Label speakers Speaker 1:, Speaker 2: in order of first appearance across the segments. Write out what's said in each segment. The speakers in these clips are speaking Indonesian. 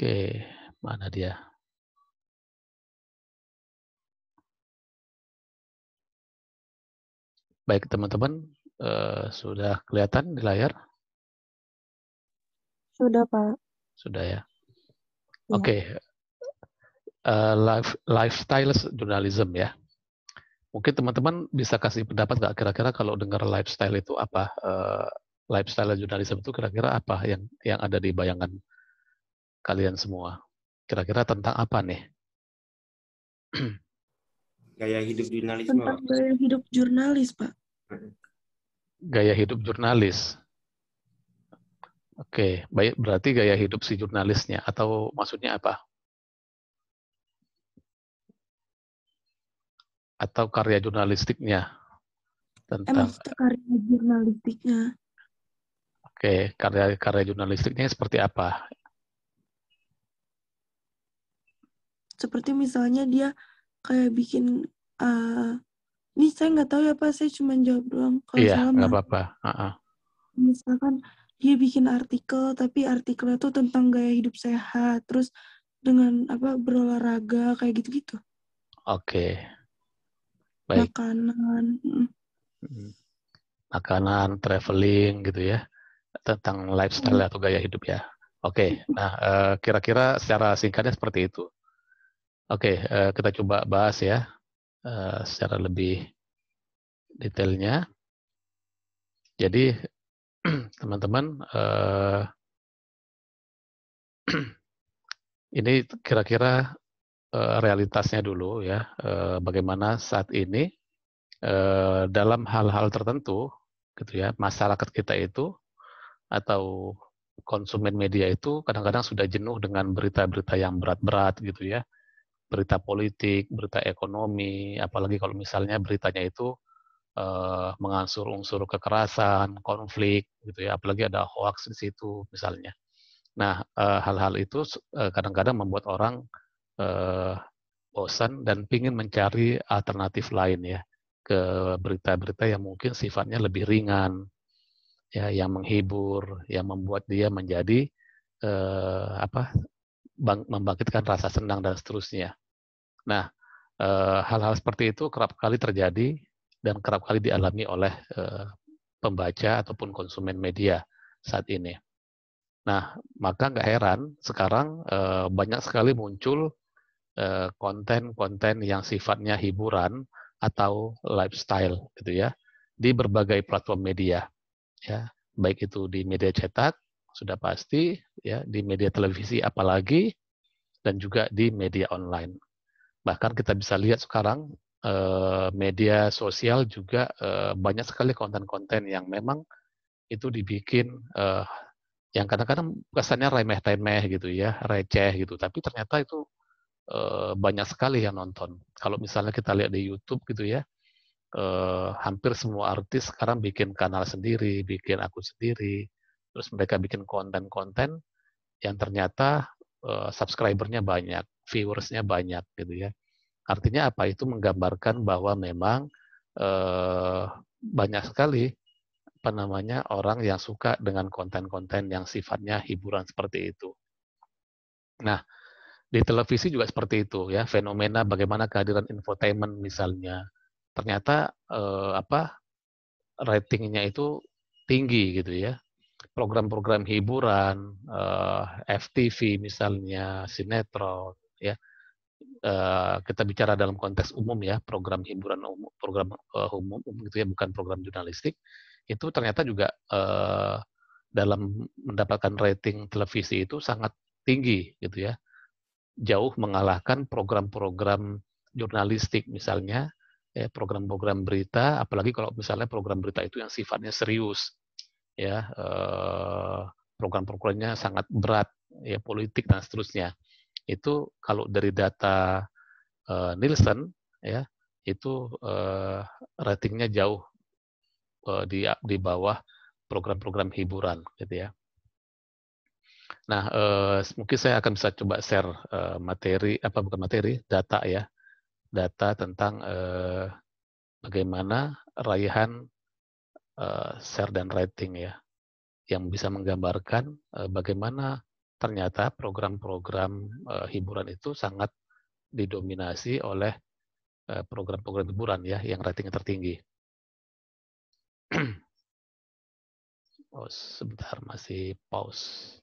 Speaker 1: Oke, mana dia? Baik teman-teman, sudah kelihatan di layar?
Speaker 2: Sudah, Pak.
Speaker 1: Sudah ya.
Speaker 2: Ya.
Speaker 1: Oke, lifestyle journalism ya. Mungkin teman-teman bisa kasih pendapat nggak kira-kira kalau dengar lifestyle itu apa? Lifestyle journalism itu kira-kira apa yang ada di bayangan kalian semua? Kira-kira tentang apa nih?
Speaker 3: Gaya hidup jurnalisme,
Speaker 2: Tentang
Speaker 3: Pak.
Speaker 2: gaya hidup jurnalis, Pak.
Speaker 1: Gaya hidup jurnalis. Oke, baik, berarti gaya hidup si jurnalisnya atau maksudnya apa? Atau karya jurnalistiknya tentang
Speaker 2: Maksudnya karya jurnalistiknya.
Speaker 1: oke, karya jurnalistiknya seperti apa?
Speaker 2: Seperti misalnya dia kayak bikin, ini saya nggak tahu ya Pak, saya cuma jawab doang. Kalau
Speaker 1: Iya,
Speaker 2: salah
Speaker 1: nggak
Speaker 2: mah,
Speaker 1: apa-apa.
Speaker 2: misalkan dia bikin artikel, tapi artikelnya tuh tentang gaya hidup sehat, terus dengan berolahraga kayak gitu-gitu.
Speaker 1: Oke, baik.
Speaker 2: Makanan.
Speaker 1: Makanan, traveling gitu ya, tentang lifestyle atau gaya hidup ya. Oke, nah kira-kira secara singkatnya seperti itu. Oke, kita coba bahas ya secara lebih detailnya. Jadi teman-teman, ini kira-kira realitasnya dulu ya, bagaimana saat ini dalam hal-hal tertentu, gitu ya, masyarakat kita itu atau konsumen media itu kadang-kadang sudah jenuh dengan berita-berita yang berat-berat gitu ya, berita politik, berita ekonomi, apalagi kalau misalnya beritanya itu mengansur unsur kekerasan, konflik gitu ya, apalagi ada hoax di situ misalnya. Nah, hal-hal itu kadang-kadang membuat orang eh, bosan dan ingin mencari alternatif lain ya ke berita-berita yang mungkin sifatnya lebih ringan, ya, yang menghibur, yang membuat dia menjadi membangkitkan rasa senang dan seterusnya. Nah, hal-hal seperti itu kerap kali terjadi dan kerap kali dialami oleh pembaca ataupun konsumen media saat ini. Nah, maka nggak heran sekarang banyak sekali muncul konten-konten yang sifatnya hiburan atau lifestyle gitu ya di berbagai platform media ya, baik itu di media cetak sudah pasti ya, di media televisi apalagi, dan juga di media online. Bahkan kita bisa lihat sekarang media sosial juga banyak sekali konten-konten yang memang itu dibikin yang kadang-kadang kesannya remeh-temeh gitu ya, receh gitu, tapi ternyata itu banyak sekali yang nonton. Kalau misalnya kita lihat di YouTube gitu ya, hampir semua artis sekarang bikin kanal sendiri, bikin akun sendiri, terus mereka bikin konten-konten yang ternyata subscribernya banyak, viewersnya banyak gitu ya. Artinya apa? Itu menggambarkan bahwa memang banyak sekali apa namanya orang yang suka dengan konten-konten yang sifatnya hiburan seperti itu. Nah, di televisi juga seperti itu ya, fenomena bagaimana kehadiran infotainment misalnya. Ternyata ratingnya itu tinggi gitu ya. Program-program hiburan, FTV misalnya, sinetron ya. Kita bicara dalam konteks umum ya, program hiburan umum, program umum gitu ya, bukan program jurnalistik. Itu ternyata juga dalam mendapatkan rating televisi itu sangat tinggi gitu ya, jauh mengalahkan program-program jurnalistik misalnya, program-program berita, apalagi kalau misalnya program berita itu yang sifatnya serius ya, program-programnya sangat berat ya, politik dan seterusnya. Itu kalau dari data Nielsen ya, itu ratingnya jauh di bawah program-program hiburan gitu ya. Nah, mungkin saya akan bisa coba share data ya, data tentang bagaimana raihan share dan rating ya, yang bisa menggambarkan bagaimana ternyata program-program hiburan itu sangat didominasi oleh program-program hiburan ya yang ratingnya tertinggi. Oh, sebentar masih pause.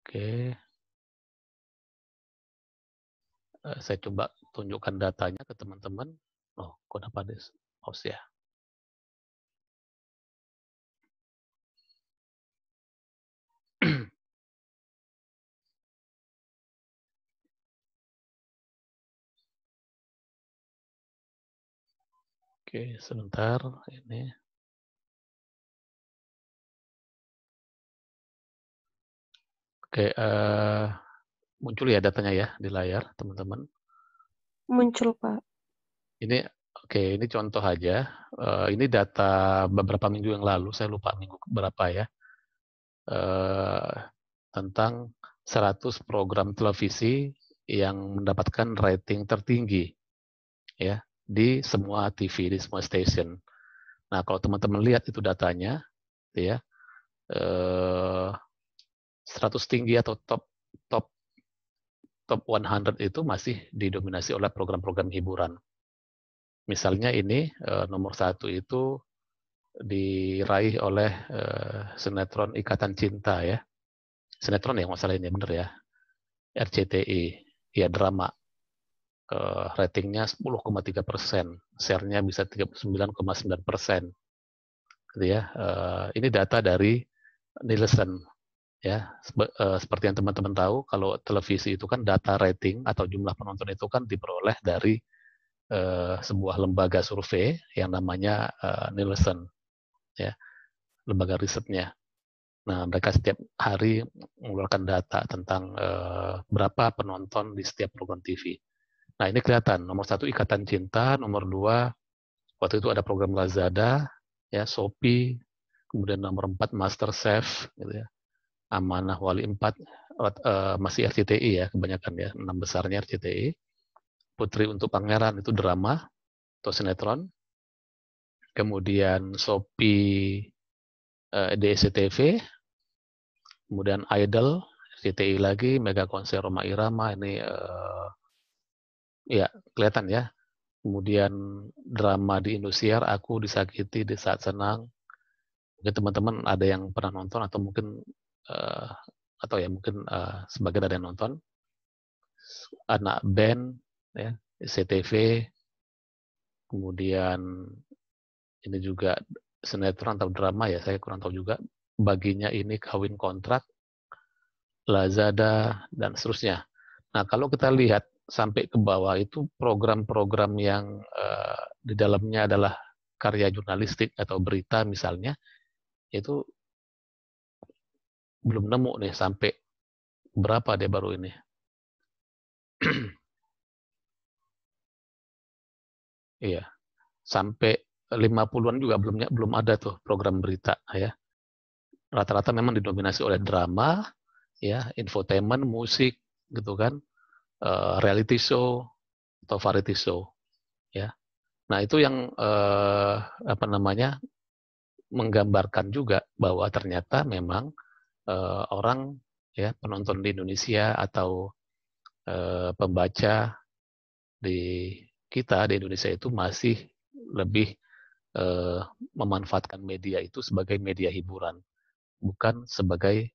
Speaker 1: Oke, saya coba tunjukkan datanya ke teman-teman. Oh, kenapa ada pause ya? Oke, sebentar ini. Oke, muncul ya datanya ya di layar, teman-teman.
Speaker 4: Muncul, Pak.
Speaker 1: Ini oke, ini contoh aja. Ini data beberapa minggu yang lalu, saya lupa minggu berapa ya. Tentang 100 program televisi yang mendapatkan rating tertinggi ya di semua TV, di semua stasiun. Nah, kalau teman-teman lihat itu datanya ya, 100 tinggi atau top 100 itu masih didominasi oleh program-program hiburan. Misalnya ini nomor 1 itu diraih oleh sinetron Ikatan Cinta ya. Sinetron ya masalah ini bener ya. RCTI ya, drama. Ratingnya 10,3%, share-nya bisa 39,9%. Gitu ya. Ini data dari Nielsen ya. Seperti yang teman-teman tahu, kalau televisi itu kan data rating atau jumlah penonton itu kan diperoleh dari sebuah lembaga survei yang namanya Nielsen ya, lembaga risetnya. Nah, mereka setiap hari mengeluarkan data tentang berapa penonton di setiap program TV. Nah, ini kelihatan. Nomor 1 Ikatan Cinta, nomor 2 waktu itu ada program Lazada, ya Shopee, kemudian nomor 4 MasterChef, gitu ya. Amanah Wali 4 masih RCTI ya kebanyakan ya, 6 besarnya RCTI. Putri untuk Pangeran itu drama atau sinetron. Kemudian Shopee DSCTV, kemudian Idol RCTI lagi, Mega Konser Roma Irama ini ya kelihatan ya. Kemudian drama di Indosiar, Aku Disakiti di Saat Senang. Mungkin teman-teman ada yang pernah nonton atau mungkin atau ya mungkin sebagian ada yang nonton. Anak Band ya, CTV. Kemudian ini juga sinetron atau drama ya, saya kurang tahu juga. Baginya ini Kawin Kontrak, Lazada dan seterusnya. Nah, kalau kita lihat sampai ke bawah itu program-program yang di dalamnya adalah karya jurnalistik atau berita misalnya, itu belum nemu nih sampai berapa dia baru ini. Iya, sampai 50-an juga belum ada tuh program berita ya. Rata-rata memang didominasi oleh drama, ya, infotainment, musik, gitu kan, reality show atau variety show, ya. Nah itu yang apa namanya menggambarkan juga bahwa ternyata memang orang ya penonton di Indonesia atau pembaca di kita di Indonesia itu masih lebih memanfaatkan media itu sebagai media hiburan, bukan sebagai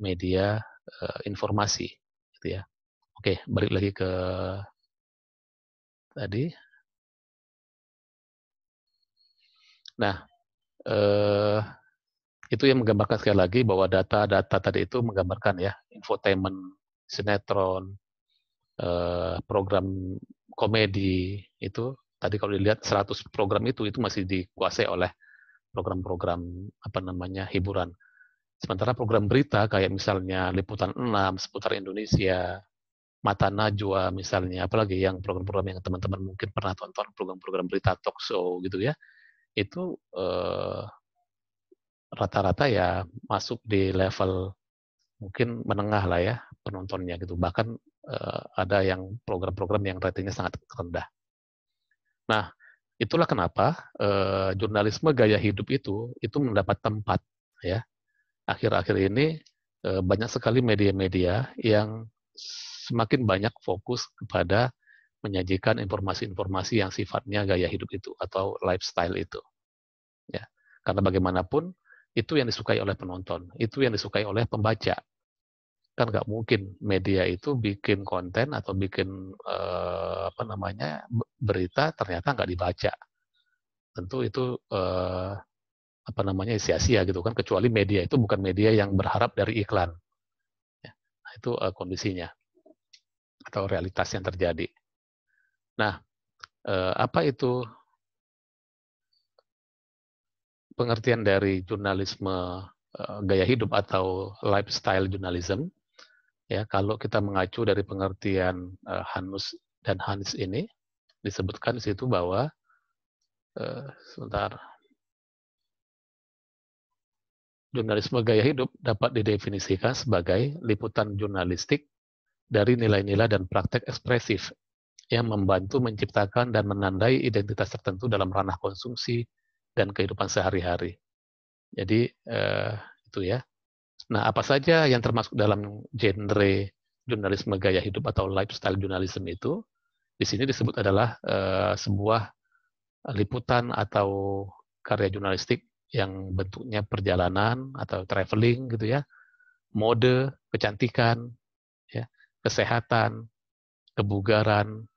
Speaker 1: media informasi, gitu ya. Oke, balik lagi ke tadi. Nah, itu yang menggambarkan sekali lagi bahwa data-data tadi itu menggambarkan ya infotainment, sinetron, program komedi itu tadi kalau dilihat 100 program itu masih dikuasai oleh program-program apa namanya hiburan. Sementara program berita kayak misalnya Liputan 6, Seputar Indonesia, Mata Najwa misalnya, apalagi yang program-program yang teman-teman mungkin pernah tonton, program-program berita talk show gitu ya, itu rata-rata ya masuk di level mungkin menengah lah ya penontonnya gitu. Bahkan ada yang program-program yang ratingnya sangat rendah. Nah, Itulah kenapa jurnalisme gaya hidup itu mendapat tempat, ya. Akhir-akhir ini banyak sekali media-media yang semakin banyak fokus kepada menyajikan informasi-informasi yang sifatnya gaya hidup itu atau lifestyle itu, ya. Karena bagaimanapun itu yang disukai oleh penonton, itu yang disukai oleh pembaca. Kan nggak mungkin media itu bikin konten atau bikin berita ternyata nggak dibaca. Tentu itu sia-sia gitu kan, kecuali media itu bukan media yang berharap dari iklan. Ya, nah, itu kondisinya atau realitas yang terjadi. Nah, apa itu pengertian dari jurnalisme gaya hidup atau lifestyle journalism? Ya, kalau kita mengacu dari pengertian Hanus dan Hans ini, disebutkan di situ bahwa jurnalisme gaya hidup dapat didefinisikan sebagai liputan jurnalistik dari nilai-nilai dan praktek ekspresif yang membantu menciptakan dan menandai identitas tertentu dalam ranah konsumsi dan kehidupan sehari-hari. Jadi itu ya. Nah, apa saja yang termasuk dalam genre jurnalisme gaya hidup atau lifestyle journalism itu? Di sini disebut adalah sebuah liputan atau karya jurnalistik yang bentuknya perjalanan atau traveling gitu ya, mode, kecantikan, ya, kesehatan, kebugaran,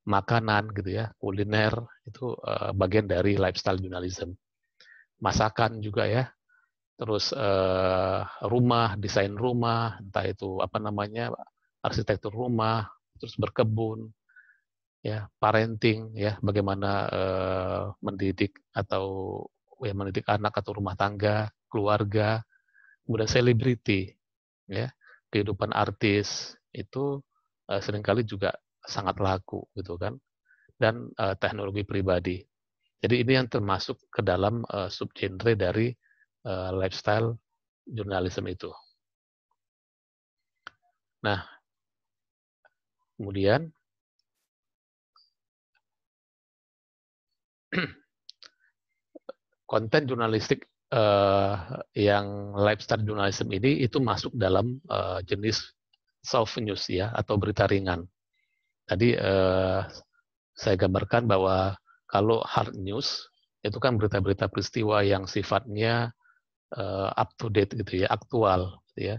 Speaker 1: makanan gitu ya, kuliner itu bagian dari lifestyle journalism. Masakan juga ya, terus rumah, desain rumah, entah itu arsitektur rumah, terus berkebun, ya, parenting ya, bagaimana mendidik anak atau rumah tangga, keluarga, kemudian selebriti, ya, kehidupan artis itu seringkali juga sangat laku gitu kan, dan teknologi pribadi. Jadi ini yang termasuk ke dalam subgenre dari lifestyle journalism itu. Nah, kemudian konten jurnalistik yang lifestyle journalism ini itu masuk dalam jenis soft news ya, atau berita ringan. Tadi saya gambarkan bahwa kalau hard news itu kan berita-berita peristiwa yang sifatnya up to date gitu ya, aktual gitu ya.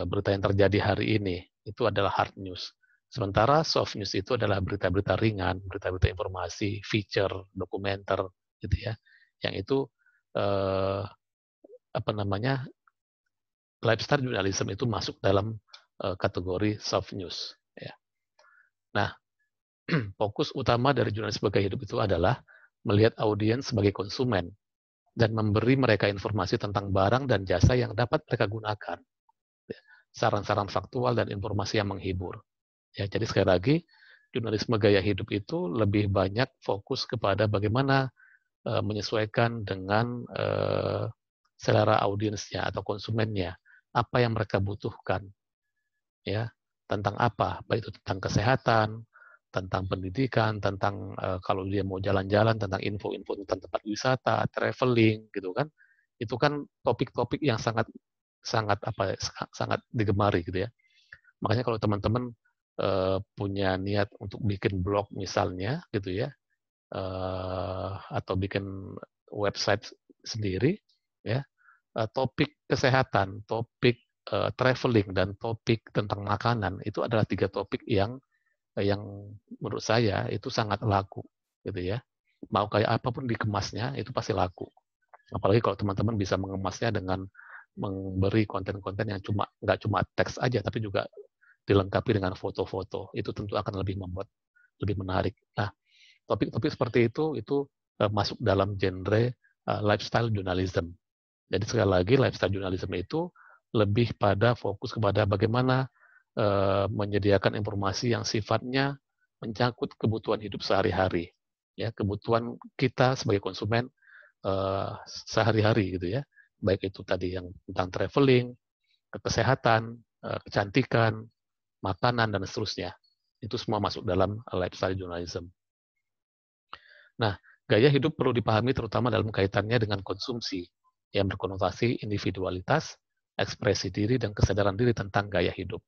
Speaker 1: Berita yang terjadi hari ini itu adalah hard news. Sementara soft news itu adalah berita-berita ringan, berita-berita informasi, feature, dokumenter gitu ya. Yang itu lifestyle journalism itu masuk dalam kategori soft news ya. Nah, fokus utama dari jurnalisme gaya hidup itu adalah melihat audiens sebagai konsumen dan memberi mereka informasi tentang barang dan jasa yang dapat mereka gunakan. Saran-saran faktual dan informasi yang menghibur. Ya, jadi sekali lagi, jurnalisme gaya hidup itu lebih banyak fokus kepada bagaimana menyesuaikan dengan selera audiensnya atau konsumennya, apa yang mereka butuhkan, ya, tentang apa, baik itu tentang kesehatan, tentang pendidikan, tentang kalau dia mau jalan-jalan, tentang info-info tentang tempat wisata, traveling, gitu kan, itu kan topik-topik yang sangat digemari gitu ya. Makanya kalau teman-teman punya niat untuk bikin blog misalnya gitu ya, atau bikin website sendiri ya, topik kesehatan, topik traveling, dan topik tentang makanan itu adalah 3 topik yang menurut saya itu sangat laku gitu ya. Mau kayak apapun dikemasnya itu pasti laku. Apalagi kalau teman-teman bisa mengemasnya dengan memberi konten-konten yang nggak cuma teks aja, tapi juga dilengkapi dengan foto-foto. Itu tentu akan lebih menarik. Nah, topik-topik seperti itu masuk dalam genre lifestyle journalism. Jadi sekali lagi, lifestyle journalism itu lebih pada fokus kepada bagaimana menyediakan informasi yang sifatnya menyangkut kebutuhan hidup sehari-hari, ya, kebutuhan kita sebagai konsumen sehari-hari gitu ya. Baik itu tadi yang tentang traveling, kesehatan, kecantikan, makanan, dan seterusnya. Itu semua masuk dalam lifestyle journalism. Nah, gaya hidup perlu dipahami terutama dalam kaitannya dengan konsumsi yang berkonotasi individualitas, ekspresi diri, dan kesadaran diri tentang gaya hidup.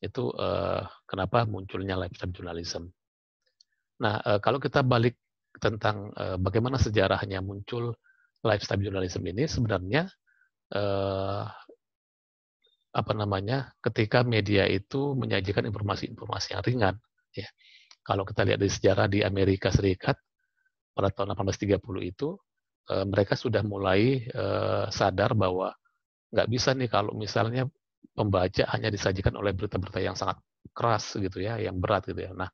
Speaker 1: Itu kenapa munculnya lifestyle journalism. Nah, kalau kita balik tentang bagaimana sejarahnya muncul lifestyle journalism ini, sebenarnya ketika media itu menyajikan informasi-informasi yang ringan. Ya. Kalau kita lihat di sejarah di Amerika Serikat, pada tahun 1830 itu, mereka sudah mulai sadar bahwa nggak bisa nih kalau misalnya pembaca hanya disajikan oleh berita-berita yang sangat keras gitu ya, yang berat gitu ya. Nah,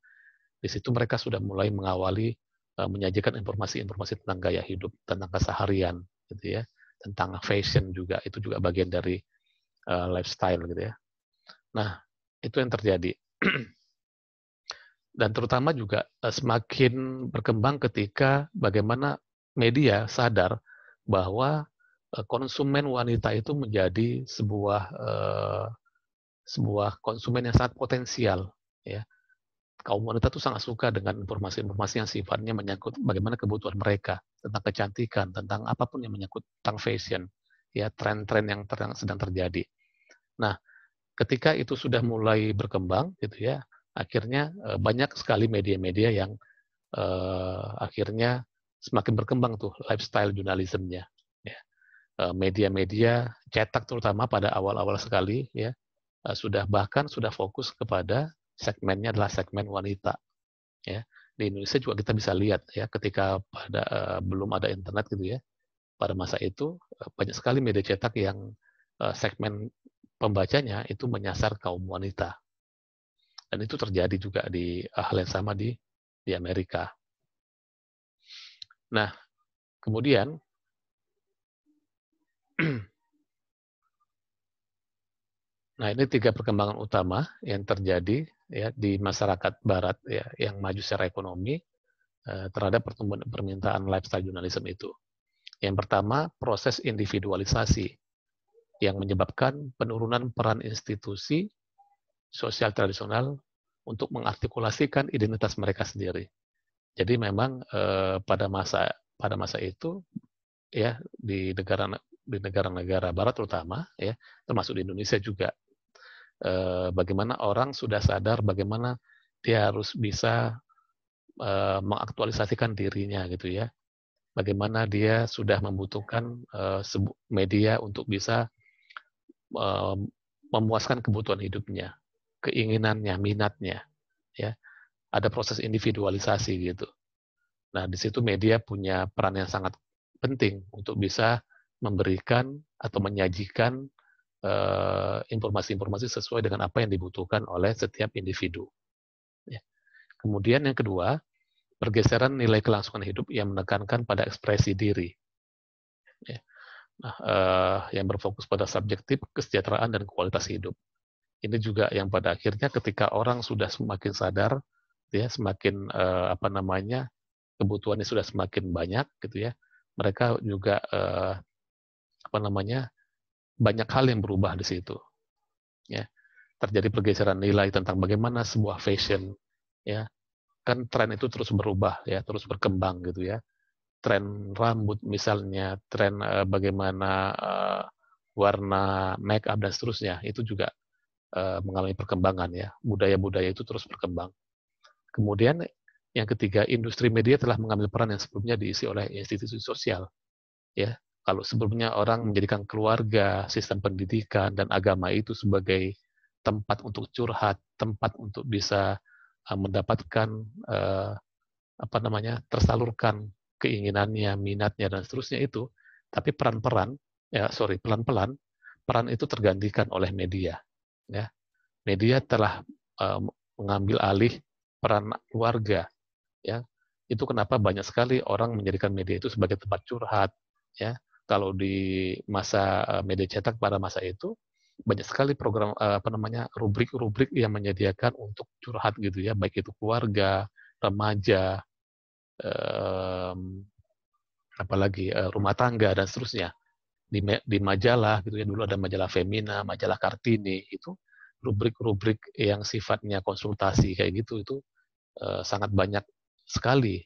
Speaker 1: di situ mereka sudah mulai mengawali menyajikan informasi-informasi tentang gaya hidup, tentang keseharian gitu ya, tentang fashion juga, itu juga bagian dari lifestyle gitu ya. Nah, itu yang terjadi. Dan terutama juga semakin berkembang ketika bagaimana media sadar bahwa konsumen wanita itu menjadi sebuah konsumen yang sangat potensial. Ya. Kaum wanita itu sangat suka dengan informasi-informasi yang sifatnya menyangkut bagaimana kebutuhan mereka, tentang kecantikan, tentang apapun yang menyangkut tentang fashion, ya tren-tren yang sedang terjadi. Nah, ketika itu sudah mulai berkembang, gitu ya, akhirnya banyak sekali media-media yang akhirnya semakin berkembang tuh lifestyle journalism-nya. Ya. Media-media cetak terutama pada awal-awal sekali, ya, sudah fokus kepada segmennya adalah segmen wanita. Ya. Di Indonesia juga kita bisa lihat ya, ketika belum ada internet gitu ya, pada masa itu banyak sekali media cetak yang segmen pembacanya itu menyasar kaum wanita. Dan itu terjadi juga di hal yang sama di Amerika. Nah, kemudian nah ini 3 perkembangan utama yang terjadi ya di masyarakat barat ya yang maju secara ekonomi terhadap pertumbuhan permintaan lifestyle journalism itu. Yang pertama, proses individualisasi yang menyebabkan penurunan peran institusi sosial tradisional untuk mengartikulasikan identitas mereka sendiri. Jadi memang pada masa itu ya di negara-negara barat terutama ya termasuk di Indonesia juga bagaimana orang sudah sadar bagaimana dia harus bisa mengaktualisasikan dirinya gitu ya. Bagaimana dia sudah membutuhkan media untuk bisa memuaskan kebutuhan hidupnya, keinginannya, minatnya, ya. Ada proses individualisasi gitu. Nah, di situ media punya peran yang sangat penting untuk bisa memberikan atau menyajikan informasi-informasi sesuai dengan apa yang dibutuhkan oleh setiap individu. Ya. Kemudian yang kedua, pergeseran nilai kelangsungan hidup yang menekankan pada ekspresi diri. Ya. Nah, yang berfokus pada subjektif, kesejahteraan, dan kualitas hidup. Ini juga yang pada akhirnya ketika orang sudah semakin sadar, ya, semakin kebutuhannya sudah semakin banyak, gitu ya. Mereka juga banyak hal yang berubah di situ. Ya, terjadi pergeseran nilai tentang bagaimana sebuah fashion, ya, kan tren itu terus berubah, ya, terus berkembang, gitu ya. Tren rambut misalnya, tren bagaimana warna make up dan seterusnya, itu juga mengalami perkembangan ya. Budaya-budaya itu terus berkembang. Kemudian yang ketiga, industri media telah mengambil peran yang sebelumnya diisi oleh institusi sosial. Ya, kalau sebelumnya orang menjadikan keluarga, sistem pendidikan dan agama itu sebagai tempat untuk curhat, tempat untuk bisa mendapatkan tersalurkan keinginannya, minatnya dan seterusnya itu, tapi pelan-pelan peran itu tergantikan oleh media. Ya, media telah mengambil alih peran keluarga. Ya, itu kenapa banyak sekali orang menjadikan media itu sebagai tempat curhat. Ya, kalau di masa media cetak pada masa itu banyak sekali program rubrik-rubrik yang menyediakan untuk curhat gitu ya, baik itu keluarga, remaja, apalagi rumah tangga dan seterusnya. Di majalah gitu ya, dulu ada majalah Femina, majalah Kartini, itu rubrik-rubrik yang sifatnya konsultasi kayak gitu itu sangat banyak sekali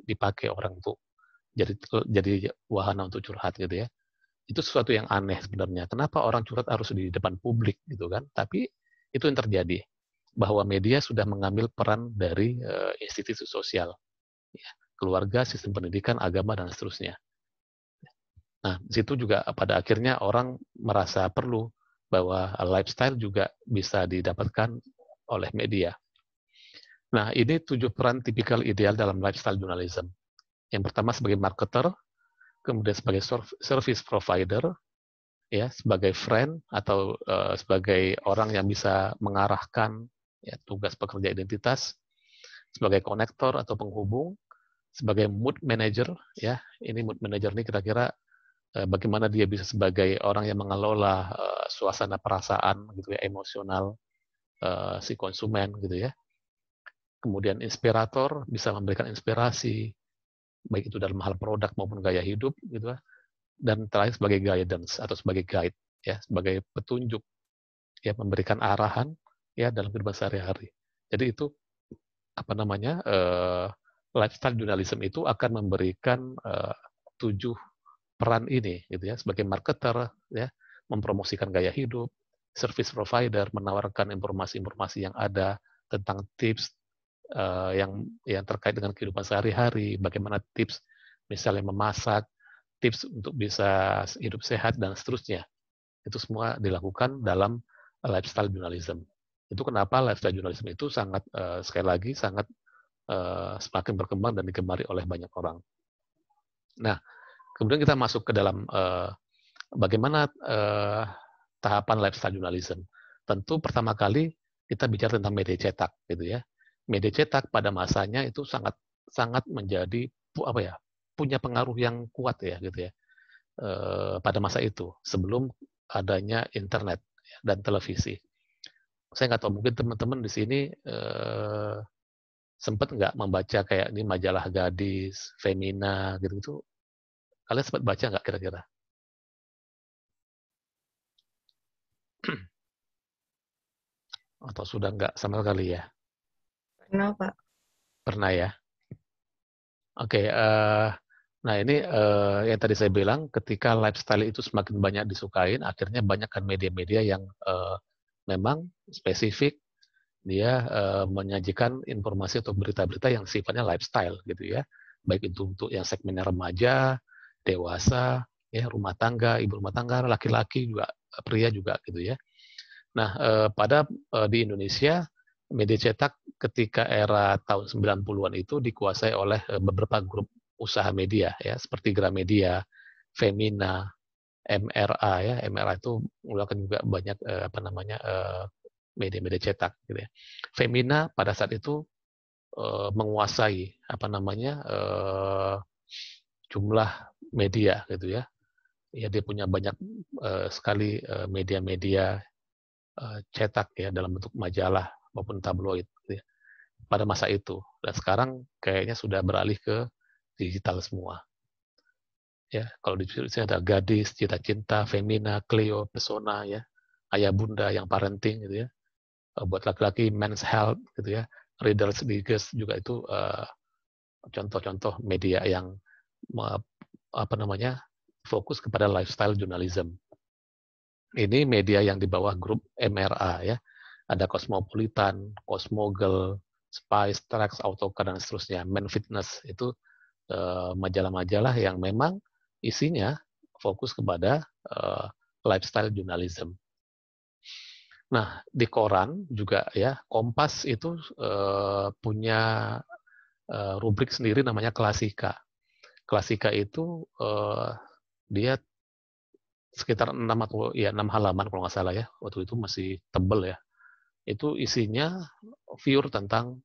Speaker 1: dipakai orang untuk jadi wahana untuk curhat gitu ya. Itu sesuatu yang aneh sebenarnya. Kenapa orang curhat harus di depan publik gitu kan? Tapi itu yang terjadi, bahwa media sudah mengambil peran dari institusi sosial, ya, keluarga, sistem pendidikan, agama, dan seterusnya. Nah, di situ juga pada akhirnya orang merasa perlu bahwa lifestyle juga bisa didapatkan oleh media. Nah, ini 7 peran tipikal ideal dalam lifestyle journalism. Yang pertama sebagai marketer, kemudian sebagai service provider, ya, sebagai friend atau sebagai orang yang bisa mengarahkan ya, tugas pekerja identitas, sebagai konektor atau penghubung, sebagai mood manager, ya, ini mood manager ini kira-kira bagaimana dia bisa sebagai orang yang mengelola suasana perasaan gitu ya, emosional si konsumen gitu ya. Kemudian inspirator, bisa memberikan inspirasi baik itu dalam hal produk maupun gaya hidup gitu ya. Dan terakhir sebagai guidance atau sebagai guide ya, sebagai petunjuk ya, memberikan arahan ya dalam kehidupan sehari-hari. Jadi itu apa namanya, lifestyle journalism itu akan memberikan 7 peran ini gitu ya, sebagai marketer ya, mempromosikan gaya hidup, service provider, menawarkan informasi-informasi yang ada tentang tips yang terkait dengan kehidupan sehari-hari, bagaimana tips misalnya memasak, tips untuk bisa hidup sehat dan seterusnya. Itu semua dilakukan dalam lifestyle journalism. Itu kenapa lifestyle journalism itu sangat sekali lagi sangat semakin berkembang dan digemari oleh banyak orang. Nah, kemudian kita masuk ke dalam bagaimana tahapan lifestyle journalism. Tentu pertama kali kita bicara tentang media cetak, gitu ya. Media cetak pada masanya itu sangat menjadi punya pengaruh yang kuat ya, gitu ya. Pada masa itu sebelum adanya internet dan televisi. Saya nggak tahu, mungkin teman-teman di sini sempat nggak membaca kayak ini majalah Gadis, Femina, gitu-gitu. Kalian sempat baca nggak kira-kira? Atau sudah nggak sama sekali ya?
Speaker 4: Pernah, Pak.
Speaker 1: Pernah ya? Oke, nah ini yang tadi saya bilang, ketika lifestyle itu semakin banyak disukain, akhirnya banyak kan media-media yang memang spesifik, dia menyajikan informasi atau berita-berita yang sifatnya lifestyle gitu ya, baik itu untuk yang segmennya remaja, dewasa, ya, rumah tangga, ibu rumah tangga, laki-laki juga, pria juga gitu ya. Nah, di Indonesia media cetak ketika era tahun 90-an itu dikuasai oleh beberapa grup usaha media ya, seperti Gramedia, Femina, MRA ya. MRA itu mengeluarkan juga banyak media-media cetak gitu ya. Femina pada saat itu menguasai jumlah media gitu ya. Ya, dia punya banyak sekali media-media cetak ya, dalam bentuk majalah maupun tabloid gitu ya, pada masa itu. Dan sekarang kayaknya sudah beralih ke digital semua. Ya, kalau di sini ada Gadis, Cita Cinta, Femina, Cleo, Pesona ya, Ayah Bunda yang parenting gitu ya. Buat laki-laki Men's Health gitu ya. Reader's Digest juga itu contoh-contoh media yang fokus kepada lifestyle journalism. Ini media yang di bawah grup MRA ya. Ada Cosmopolitan, Cosmogirl, Spice, Trax, Autocar, dan seterusnya. Men Fitness itu majalah-majalah yang memang isinya fokus kepada lifestyle journalism. Nah, di koran juga ya, Kompas itu punya rubrik sendiri namanya Klasika. Klasika itu dia sekitar 6 halaman kalau nggak salah ya, waktu itu masih tebel ya. Itu isinya pure tentang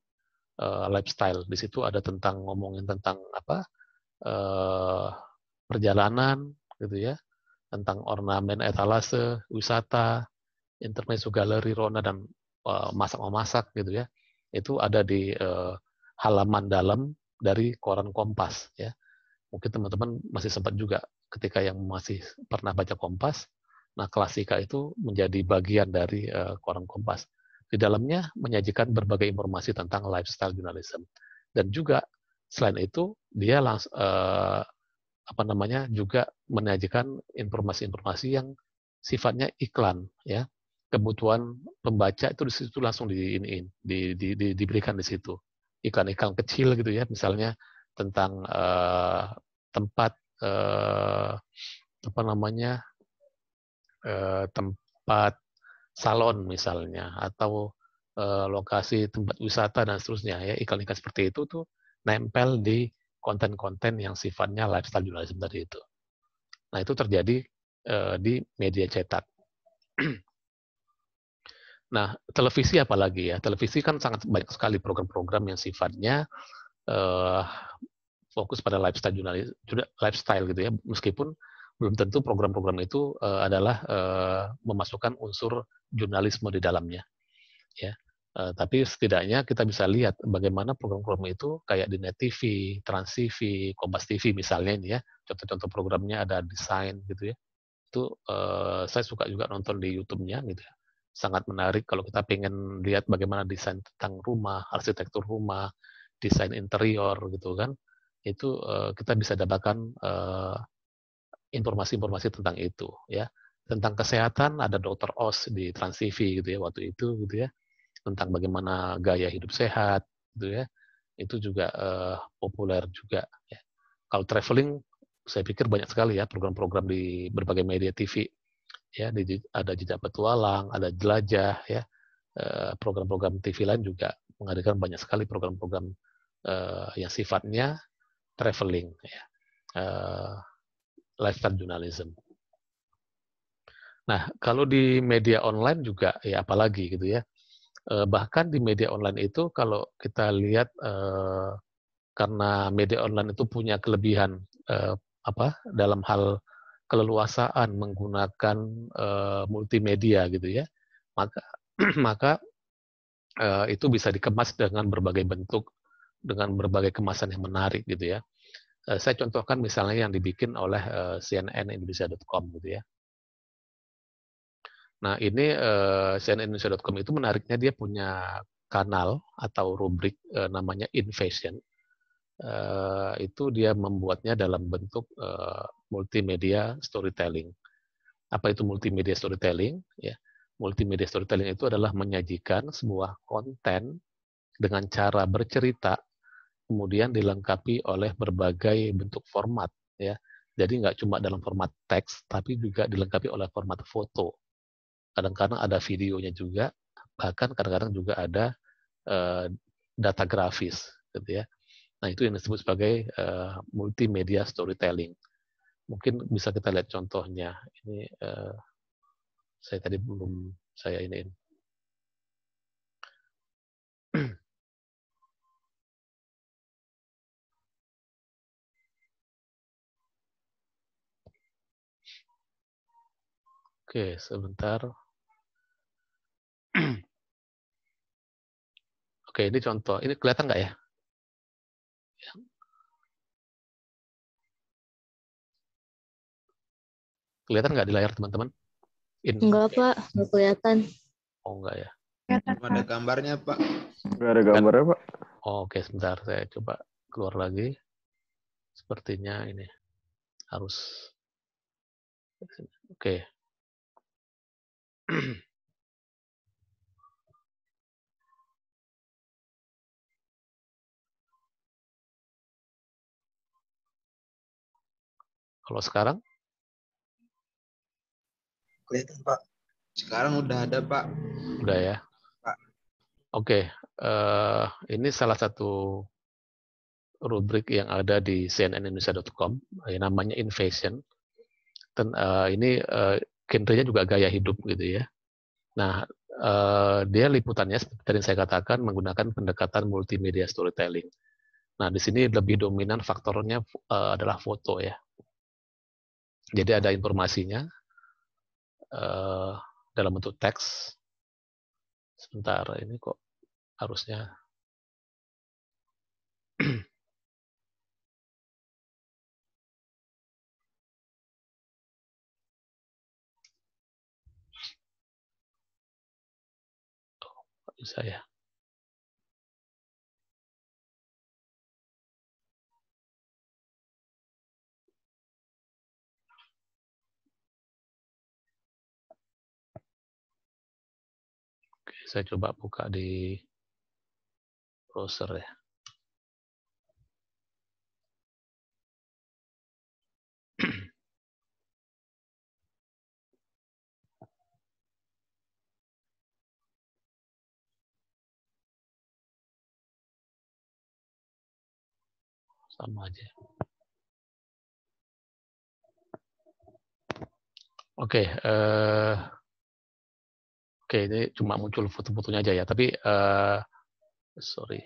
Speaker 1: lifestyle. Di situ ada tentang ngomongin tentang perjalanan gitu ya, tentang ornamen etalase, wisata, intermezzo galeri, rona, dan masak-memasak gitu ya. Itu ada di halaman dalam dari koran Kompas ya. Mungkin teman-teman masih sempat juga ketika yang masih pernah baca Kompas, nah Klasika itu menjadi bagian dari koran Kompas. di dalamnya menyajikan berbagai informasi tentang lifestyle journalism. Dan juga selain itu dia juga menyajikan informasi-informasi yang sifatnya iklan, ya. Kebutuhan pembaca itu di situ langsung diberikan di situ. Iklan-iklan kecil gitu ya, misalnya tentang tempat tempat salon misalnya, atau lokasi tempat wisata dan seterusnya ya. Iklan-iklan seperti itu tuh nempel di konten-konten yang sifatnya lifestyle journalism tadi itu. Nah, itu terjadi di media cetak. Nah, televisi apalagi ya? Televisi kan sangat banyak sekali program-program yang sifatnya fokus pada lifestyle gitu ya. Meskipun belum tentu program-program itu adalah memasukkan unsur jurnalisme di dalamnya, ya. Tapi setidaknya kita bisa lihat bagaimana program-program itu kayak di Net TV, Trans TV, Kompas TV misalnya ini ya. Contoh-contoh programnya ada desain gitu ya. Itu saya suka juga nonton di YouTube-nya gitu ya. Sangat menarik kalau kita pengen lihat bagaimana desain tentang rumah, arsitektur rumah, desain interior gitu kan. Itu kita bisa dapatkan informasi-informasi tentang itu ya. Tentang kesehatan ada Dr. Oz di Trans TV gitu ya waktu itu gitu ya. Tentang bagaimana gaya hidup sehat gitu ya. Itu juga populer juga ya. Kalau traveling saya pikir banyak sekali ya program-program di berbagai media TV ya, ada Jejak Petualang, ada Jelajah ya. Program-program TV lain juga mengadakan banyak sekali program-program yang sifatnya traveling ya. Lifestyle journalism. Nah, kalau di media online juga ya apalagi gitu ya. Bahkan di media online itu kalau kita lihat karena media online itu punya kelebihan dalam hal keleluasaan menggunakan multimedia gitu ya, maka itu bisa dikemas dengan berbagai bentuk, dengan berbagai kemasan yang menarik gitu ya. Saya contohkan misalnya yang dibikin oleh cnnindonesia.com gitu ya. Nah, ini cnnindonesia.com itu menariknya dia punya kanal atau rubrik namanya Invasion. Itu dia membuatnya dalam bentuk multimedia storytelling. Apa itu multimedia storytelling? Ya, multimedia storytelling itu adalah menyajikan sebuah konten dengan cara bercerita, kemudian dilengkapi oleh berbagai bentuk format. Ya, jadi nggak cuma dalam format teks, tapi juga dilengkapi oleh format foto. Kadang-kadang ada videonya juga, bahkan kadang-kadang juga ada data grafis, gitu ya. Nah, itu yang disebut sebagai multimedia storytelling. Mungkin bisa kita lihat contohnya. Ini saya tadi belum saya iniin. Oke, sebentar. Oke, ini contoh. Ini kelihatan nggak ya? Kelihatan nggak di layar teman-teman?
Speaker 5: Enggak, Pak. Nggak kelihatan.
Speaker 1: Oh, enggak ya.
Speaker 3: Ada gambarnya, Pak.
Speaker 6: Nggak ada gambarnya, Pak.
Speaker 1: Oh, oke, sebentar. Saya coba keluar lagi. Sepertinya ini harus. Oke. Kalau sekarang?
Speaker 3: Kelihatan, Pak. Sekarang udah ada, Pak.
Speaker 1: Udah ya.
Speaker 3: Pak.
Speaker 1: Oke. Ini salah satu rubrik yang ada di cnnindonesia.com. Namanya Invasion. Ini genrenya juga gaya hidup gitu ya. Nah, dia liputannya seperti tadi saya katakan menggunakan pendekatan multimedia storytelling. Nah, di sini lebih dominan faktornya adalah foto ya. Jadi ada informasinya dalam bentuk teks. Sebentar, ini kok harusnya. Bisa ya. Oke, saya coba buka di browser ya. Sama aja. Oke, oke, ini cuma muncul foto-fotonya aja ya. Tapi sorry.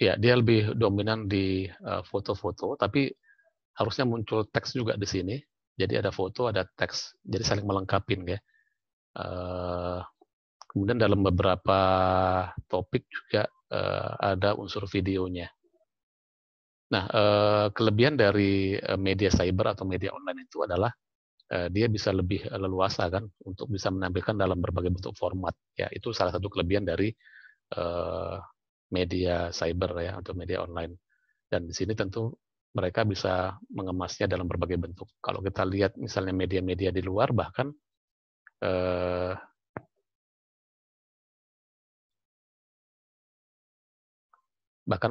Speaker 1: Ya, dia lebih dominan di foto-foto, tapi harusnya muncul teks juga di sini. Jadi ada foto, ada teks, jadi saling melengkapi ya. Kemudian dalam beberapa topik juga ada unsur videonya. Nah, kelebihan dari media cyber atau media online itu adalah dia bisa lebih leluasa kan untuk bisa menampilkan dalam berbagai bentuk format. Ya, itu salah satu kelebihan dari media cyber ya atau media online. Dan di sini tentu mereka bisa mengemasnya dalam berbagai bentuk. Kalau kita lihat misalnya media-media di luar bahkan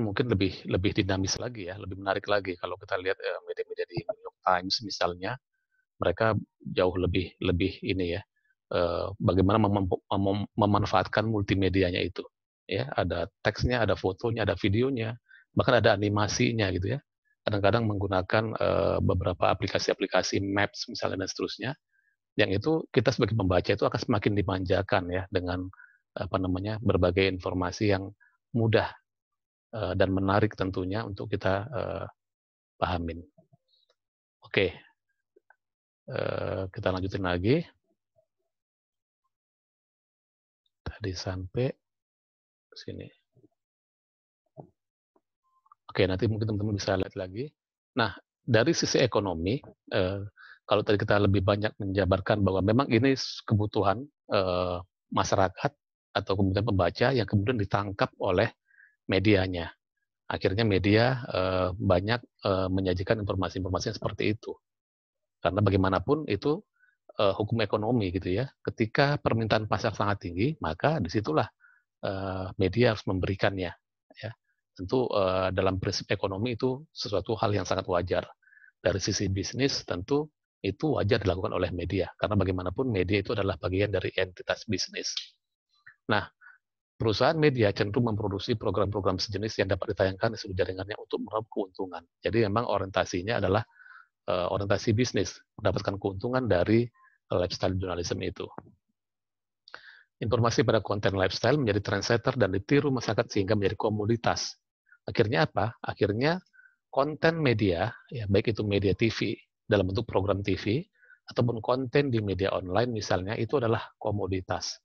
Speaker 1: mungkin lebih dinamis lagi ya, lebih menarik lagi kalau kita lihat media-media di New York Times misalnya, mereka jauh lebih ini ya, bagaimana memanfaatkan multimedianya itu. Ya, ada teksnya, ada fotonya, ada videonya, bahkan ada animasinya gitu ya. Kadang-kadang menggunakan beberapa aplikasi-aplikasi maps misalnya dan seterusnya, yang itu kita sebagai pembaca itu akan semakin dimanjakan ya dengan berbagai informasi yang mudah dan menarik tentunya untuk kita pahamin. Oke, kita lanjutin lagi. Tadi sampai sini. Oke, nanti mungkin teman-teman bisa lihat lagi. Nah, dari sisi ekonomi, kalau tadi kita lebih banyak menjabarkan bahwa memang ini kebutuhan masyarakat atau kemudian pembaca yang kemudian ditangkap oleh medianya. Akhirnya media banyak menyajikan informasi-informasi seperti itu. Karena bagaimanapun itu hukum ekonomi gitu ya. Ketika permintaan pasar sangat tinggi, maka disitulah media harus memberikannya. Ya. Tentu dalam prinsip ekonomi itu sesuatu hal yang sangat wajar. Dari sisi bisnis tentu itu wajar dilakukan oleh media. Karena bagaimanapun media itu adalah bagian dari entitas bisnis. Nah, perusahaan media cenderung memproduksi program-program sejenis yang dapat ditayangkan di seluruh jaringannya untuk meraup keuntungan. Jadi memang orientasinya adalah orientasi bisnis, mendapatkan keuntungan dari lifestyle journalism itu. Informasi pada konten lifestyle menjadi trendsetter dan ditiru masyarakat sehingga menjadi komoditas. Akhirnya apa? Akhirnya konten media, ya baik itu media TV dalam bentuk program TV ataupun konten di media online misalnya itu adalah komoditas.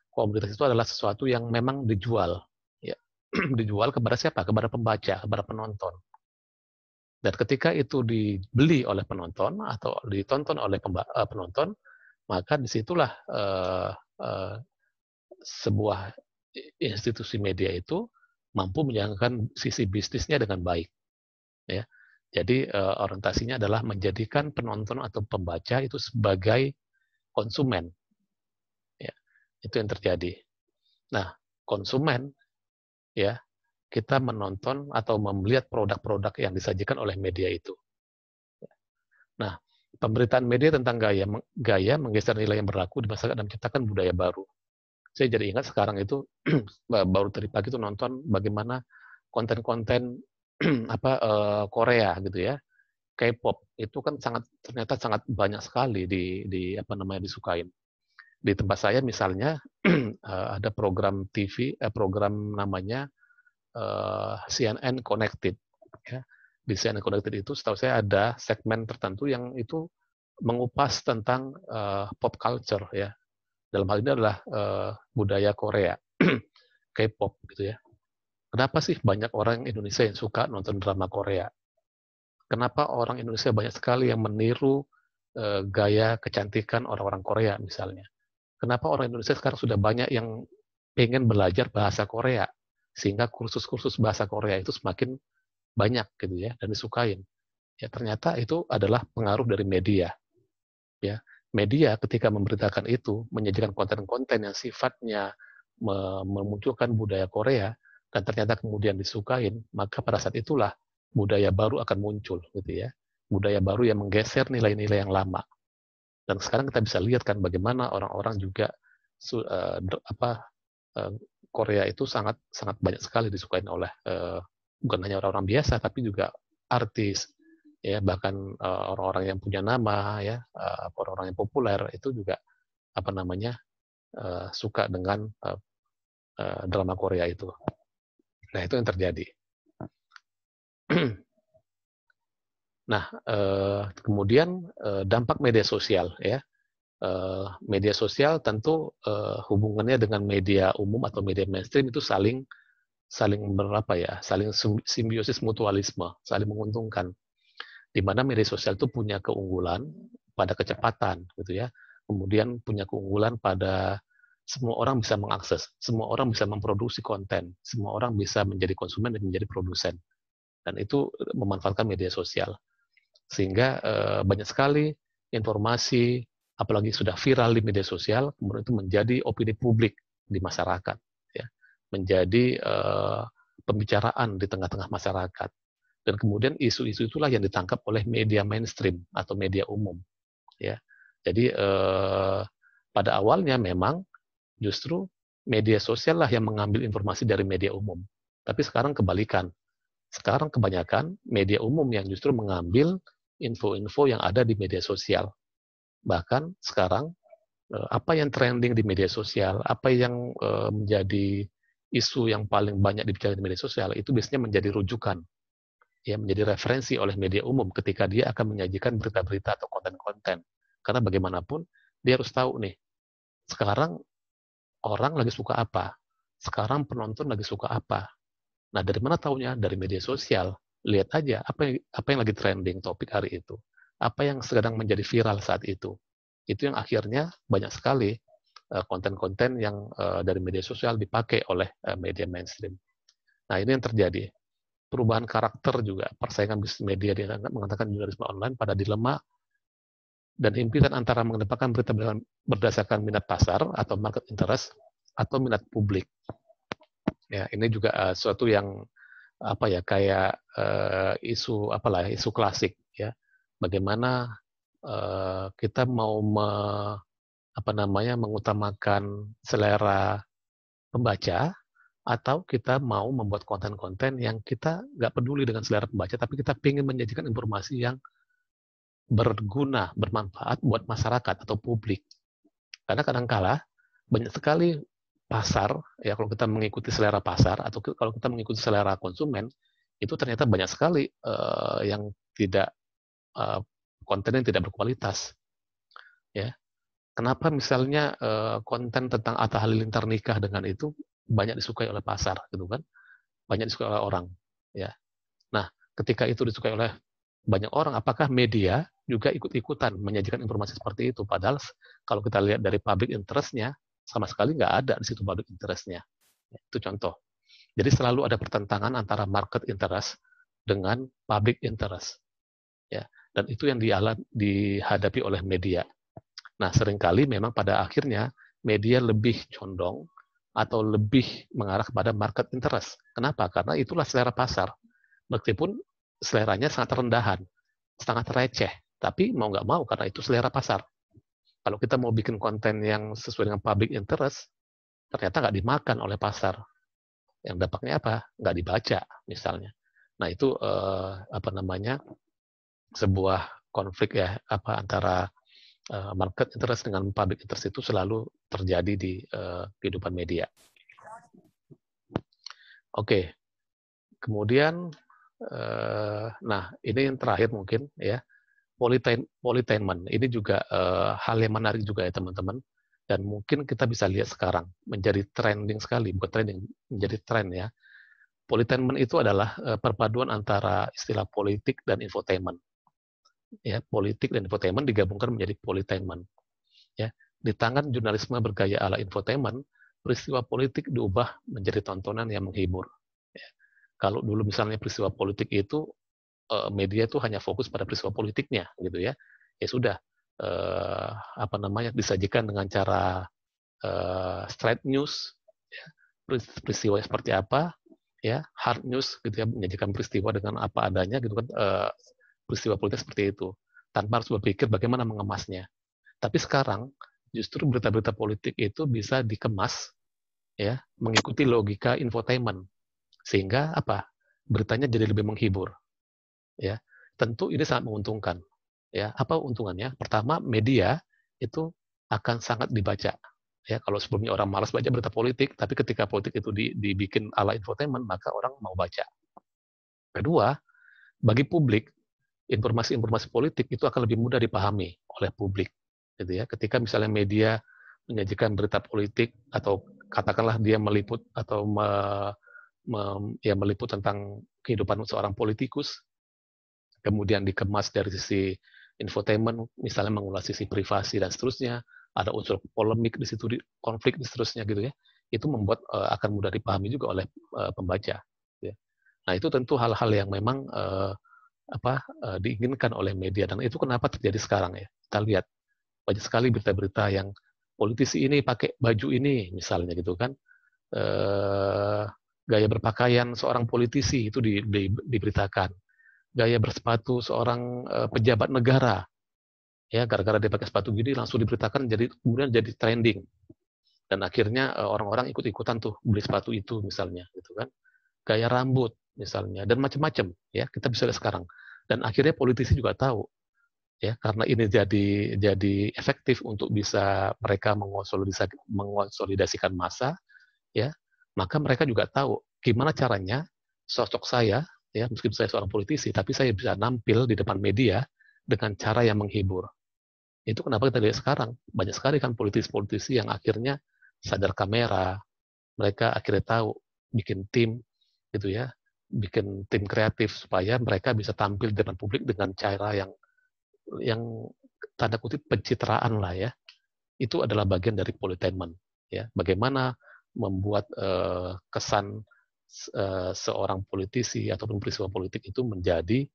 Speaker 1: Komoditas itu adalah sesuatu yang memang dijual, ya. Dijual kepada siapa? Kepada pembaca, kepada penonton. Dan ketika itu dibeli oleh penonton atau ditonton oleh penonton, maka disitulah sebuah institusi media itu mampu menjalankan sisi bisnisnya dengan baik. Ya. Jadi orientasinya adalah menjadikan penonton atau pembaca itu sebagai konsumen. Ya. Itu yang terjadi. Nah, konsumen, ya, kita menonton atau melihat produk-produk yang disajikan oleh media itu. Nah, pemberitaan media tentang gaya menggeser nilai yang berlaku di masyarakat dan menciptakan budaya baru. Saya jadi ingat sekarang itu baru tadi pagi itu nonton bagaimana konten-konten Korea gitu ya, K-pop itu kan ternyata sangat banyak sekali disukain. Di tempat saya misalnya ada program TV, program namanya CNN Connected. Ya. Di CNN Connected itu setahu saya ada segmen tertentu yang itu mengupas tentang pop culture ya. Dalam hal ini adalah budaya Korea, K-pop gitu ya. Kenapa sih banyak orang Indonesia yang suka nonton drama Korea? Kenapa orang Indonesia banyak sekali yang meniru gaya kecantikan orang-orang Korea misalnya. Kenapa orang Indonesia sekarang sudah banyak yang pengen belajar bahasa Korea, sehingga kursus-kursus bahasa Korea itu semakin banyak gitu ya, dan disukain. Ya ternyata itu adalah pengaruh dari media. Ya, media ketika memberitakan itu menyajikan konten-konten yang sifatnya memunculkan budaya Korea dan ternyata kemudian disukain, maka pada saat itulah budaya baru akan muncul gitu ya. Budaya baru yang menggeser nilai-nilai yang lama. Dan sekarang kita bisa lihat kan bagaimana orang-orang juga Korea itu sangat sangat banyak sekali disukai oleh bukan hanya orang-orang biasa tapi juga artis ya, bahkan orang-orang yang punya nama ya, orang-orang yang populer itu juga suka dengan drama Korea itu. Nah, itu yang terjadi. Nah, kemudian dampak media sosial ya. Media sosial tentu hubungannya dengan media umum atau media mainstream itu saling simbiosis mutualisme, saling menguntungkan. Di mana media sosial itu punya keunggulan pada kecepatan gitu ya. Kemudian punya keunggulan pada semua orang bisa mengakses, semua orang bisa memproduksi konten, semua orang bisa menjadi konsumen dan menjadi produsen. Dan itu memanfaatkan media sosial. Sehingga banyak sekali informasi, apalagi sudah viral di media sosial, kemudian itu menjadi opini publik di masyarakat, ya, menjadi pembicaraan di tengah-tengah masyarakat, dan kemudian isu-isu itulah yang ditangkap oleh media mainstream atau media umum, ya. Jadi pada awalnya memang justru media sosial lah yang mengambil informasi dari media umum, tapi sekarang kebalikan. Sekarang kebanyakan media umum yang justru mengambil info-info yang ada di media sosial. Bahkan sekarang apa yang trending di media sosial, apa yang menjadi isu yang paling banyak dibicarakan di media sosial, itu biasanya menjadi rujukan, ya, menjadi referensi oleh media umum ketika dia akan menyajikan berita-berita atau konten-konten. Karena bagaimanapun dia harus tahu nih, sekarang orang lagi suka apa, sekarang penonton lagi suka apa. Nah, dari mana taunya? Dari media sosial. Lihat aja apa yang lagi trending topik hari itu, apa yang sedang menjadi viral saat itu. Itu yang akhirnya banyak sekali konten-konten yang dari media sosial dipakai oleh media mainstream. Nah, ini yang terjadi. Perubahan karakter juga, persaingan bisnis media mengatakan jurnalisme online pada dilema dan impitan antara mengedepankan berita berdasarkan minat pasar atau market interest atau minat publik. Ya, ini juga suatu yang kayak isu klasik ya. Bagaimana kita mau mengutamakan selera pembaca atau kita mau membuat konten-konten yang kita nggak peduli dengan selera pembaca, tapi kita ingin menyajikan informasi yang berguna, bermanfaat buat masyarakat atau publik. Karena kadang-kala banyak sekali pasar, ya, kalau kita mengikuti selera pasar atau kalau kita mengikuti selera konsumen, itu ternyata banyak sekali yang tidak konten yang tidak berkualitas. Ya, kenapa misalnya konten tentang Atta Halilintar nikah dengan itu banyak disukai oleh pasar, gitu kan? Banyak disukai oleh orang, ya. Nah, ketika itu disukai oleh banyak orang, apakah media juga ikut-ikutan menyajikan informasi seperti itu? Padahal kalau kita lihat dari public interest-nya, sama sekali nggak ada di situ public interest-nya. Itu contoh. Jadi selalu ada pertentangan antara market interest dengan public interest. Ya, dan itu yang dihadapi oleh media. Nah, seringkali memang pada akhirnya media lebih condong atau lebih mengarah kepada market interest. Kenapa? Karena itulah selera pasar. Meskipun seleranya sangat rendahan, sangat receh, tapi mau nggak mau karena itu selera pasar. Kalau kita mau bikin konten yang sesuai dengan public interest, ternyata nggak dimakan oleh pasar. Yang dampaknya apa? Nggak dibaca, misalnya. Nah, itu sebuah konflik ya, antara market interest dengan public interest itu selalu terjadi di kehidupan media. Oke. Kemudian, nah ini yang terakhir mungkin ya, politainment. Ini juga hal yang menarik juga ya teman-teman. Dan mungkin kita bisa lihat sekarang menjadi trending sekali, bukan trending, menjadi tren ya. Politainment itu adalah perpaduan antara istilah politik dan infotainment. ya, politik dan infotainment digabungkan menjadi politainment. Ya, di tangan jurnalisme bergaya ala infotainment, peristiwa politik diubah menjadi tontonan yang menghibur. Ya. Kalau dulu misalnya peristiwa politik itu media itu hanya fokus pada peristiwa politiknya, gitu ya. Ya sudah, disajikan dengan cara straight news, ya, peristiwa seperti apa, ya, hard news, gitu ya, menyajikan peristiwa dengan apa adanya, gitu kan, peristiwa politik seperti itu, tanpa harus berpikir bagaimana mengemasnya. Tapi sekarang justru berita-berita politik itu bisa dikemas, ya, mengikuti logika infotainment, sehingga apa? Beritanya jadi lebih menghibur, ya. Tentu ini sangat menguntungkan, ya. Apa untungannya? Pertama, media itu akan sangat dibaca, ya. Kalau sebelumnya orang malas baca berita politik, tapi ketika politik itu dibikin ala infotainment, maka orang mau baca. Kedua, bagi publik, informasi-informasi politik itu akan lebih mudah dipahami oleh publik, gitu ya. Ketika misalnya media menyajikan berita politik, atau katakanlah dia meliput atau meliput tentang kehidupan seorang politikus, kemudian dikemas dari sisi infotainment, misalnya mengulas sisi privasi dan seterusnya, ada unsur polemik di situ, konflik dan seterusnya, gitu ya. Itu membuat akan mudah dipahami juga oleh pembaca. Ya. Nah, itu tentu hal-hal yang memang diinginkan oleh media, dan itu kenapa terjadi sekarang, ya. Kita lihat banyak sekali berita-berita yang politisi ini pakai baju ini, misalnya, gitu kan, gaya berpakaian seorang politisi itu diberitakan, gaya bersepatu seorang pejabat negara, ya, gara-gara dia pakai sepatu gini langsung diberitakan, kemudian jadi trending, dan akhirnya orang-orang ikut-ikutan tuh beli sepatu itu, misalnya, gitu kan. Gaya rambut, misalnya, dan macam-macam, ya, kita bisa lihat sekarang. Dan akhirnya politisi juga tahu, ya, karena ini jadi efektif untuk bisa mereka mengonsolidasikan massa, ya, maka mereka juga tahu gimana caranya sosok saya, ya, meskipun saya seorang politisi, tapi saya bisa nampil di depan media dengan cara yang menghibur. Itu kenapa kita lihat sekarang banyak sekali kan politisi-politisi yang akhirnya sadar kamera, mereka akhirnya tahu bikin tim, gitu ya, bikin tim kreatif supaya mereka bisa tampil di depan publik dengan cara yang tanda kutip pencitraan lah, ya. Itu adalah bagian dari politainment, ya. Bagaimana membuat kesan seorang politisi ataupun peristiwa politik itu menjadi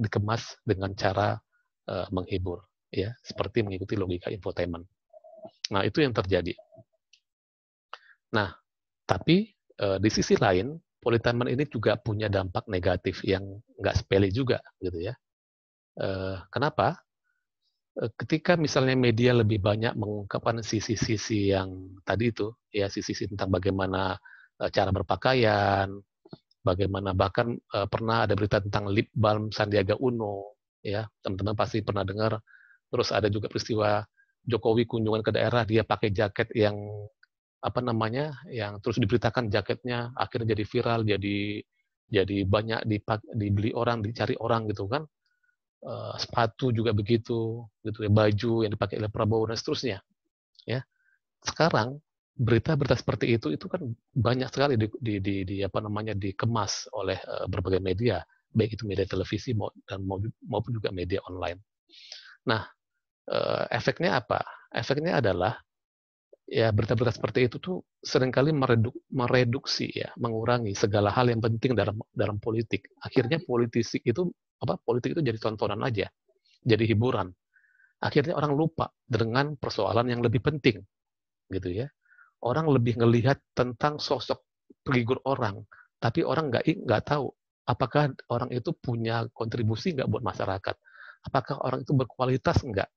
Speaker 1: dikemas dengan cara menghibur, ya, seperti mengikuti logika infotainment. Nah, itu yang terjadi. Nah, tapi di sisi lain, politainment ini juga punya dampak negatif yang nggak sepele juga, gitu ya. Kenapa? Ketika misalnya media lebih banyak mengungkapkan sisi-sisi yang tadi itu, ya, sisi-sisi tentang bagaimana cara berpakaian, bagaimana bahkan pernah ada berita tentang lip balm Sandiaga Uno, ya, teman-teman pasti pernah dengar. Terus ada juga peristiwa Jokowi kunjungan ke daerah, dia pakai jaket yang yang terus diberitakan jaketnya akhirnya jadi viral, jadi banyak dibeli orang, dicari orang, gitu kan. Sepatu juga begitu, gitu ya, baju yang dipakai oleh Prabowo dan seterusnya, ya. Sekarang berita-berita seperti itu kan banyak sekali dikemas oleh berbagai media, baik itu media televisi maupun juga media online. Nah, efeknya apa? Efeknya adalah, ya, berita-berita seperti itu tuh seringkali mereduksi, ya, mengurangi segala hal yang penting dalam politik. Akhirnya politik itu jadi tontonan aja, jadi hiburan. Akhirnya orang lupa dengan persoalan yang lebih penting, gitu ya. Orang lebih ngelihat tentang sosok figur orang, tapi orang nggak tahu apakah orang itu punya kontribusi nggak buat masyarakat, apakah orang itu berkualitas nggak.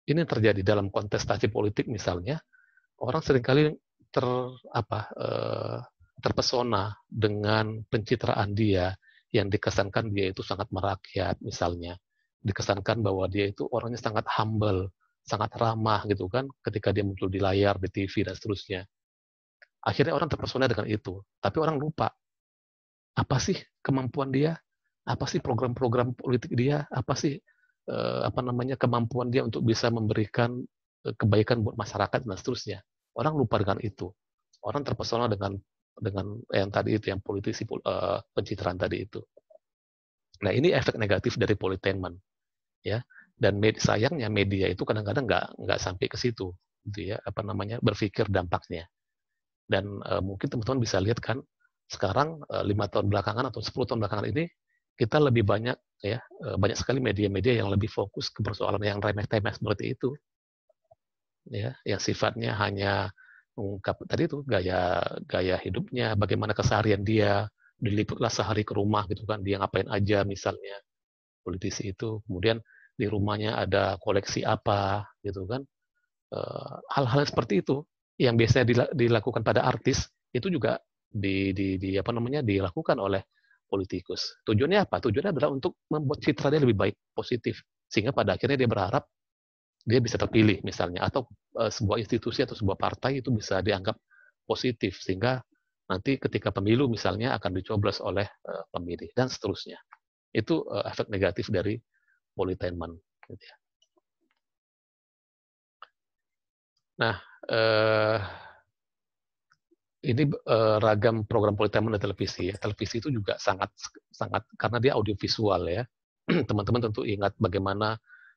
Speaker 1: Ini terjadi dalam kontestasi politik misalnya. Orang seringkali terpesona dengan pencitraan dia, yang dikesankan dia itu sangat merakyat, misalnya. Dikesankan bahwa dia itu orangnya sangat humble, sangat ramah, gitu kan, ketika dia muncul di layar, di TV, dan seterusnya. Akhirnya orang terpesona dengan itu. Tapi orang lupa, apa sih kemampuan dia? Apa sih program-program politik dia? Apa sih kemampuan dia untuk bisa memberikan kebaikan buat masyarakat dan seterusnya. Orang lupa dengan itu. Orang terpesona dengan yang tadi itu, yang politisi pencitraan tadi itu. Nah, ini efek negatif dari politainment, ya. Dan sayangnya media itu kadang-kadang nggak sampai ke situ, gitu ya, berpikir dampaknya. Dan mungkin teman-teman bisa lihat kan, sekarang 5 tahun belakangan atau 10 tahun belakangan ini, kita lebih banyak, ya, banyak sekali media-media yang lebih fokus ke persoalan yang remeh-temeh seperti itu, ya, yang sifatnya hanya mengungkap tadi itu gaya hidupnya, bagaimana keseharian dia, diliputlah sehari ke rumah gitu kan, dia ngapain aja misalnya politisi itu, kemudian di rumahnya ada koleksi apa gitu kan, hal-hal seperti itu yang biasanya dilakukan pada artis itu juga dilakukan oleh politikus. Tujuannya apa? Tujuannya adalah untuk membuat citra dia lebih baik, positif, sehingga pada akhirnya dia berharap dia bisa terpilih misalnya, atau sebuah institusi atau sebuah partai itu bisa dianggap positif, sehingga nanti ketika pemilu misalnya akan dicoblos oleh pemilih dan seterusnya. Itu efek negatif dari politainment. Gitu ya. Nah, ini ragam program politainment di televisi. Ya. Televisi itu juga sangat karena dia audiovisual ya. Teman-teman tentu ingat bagaimana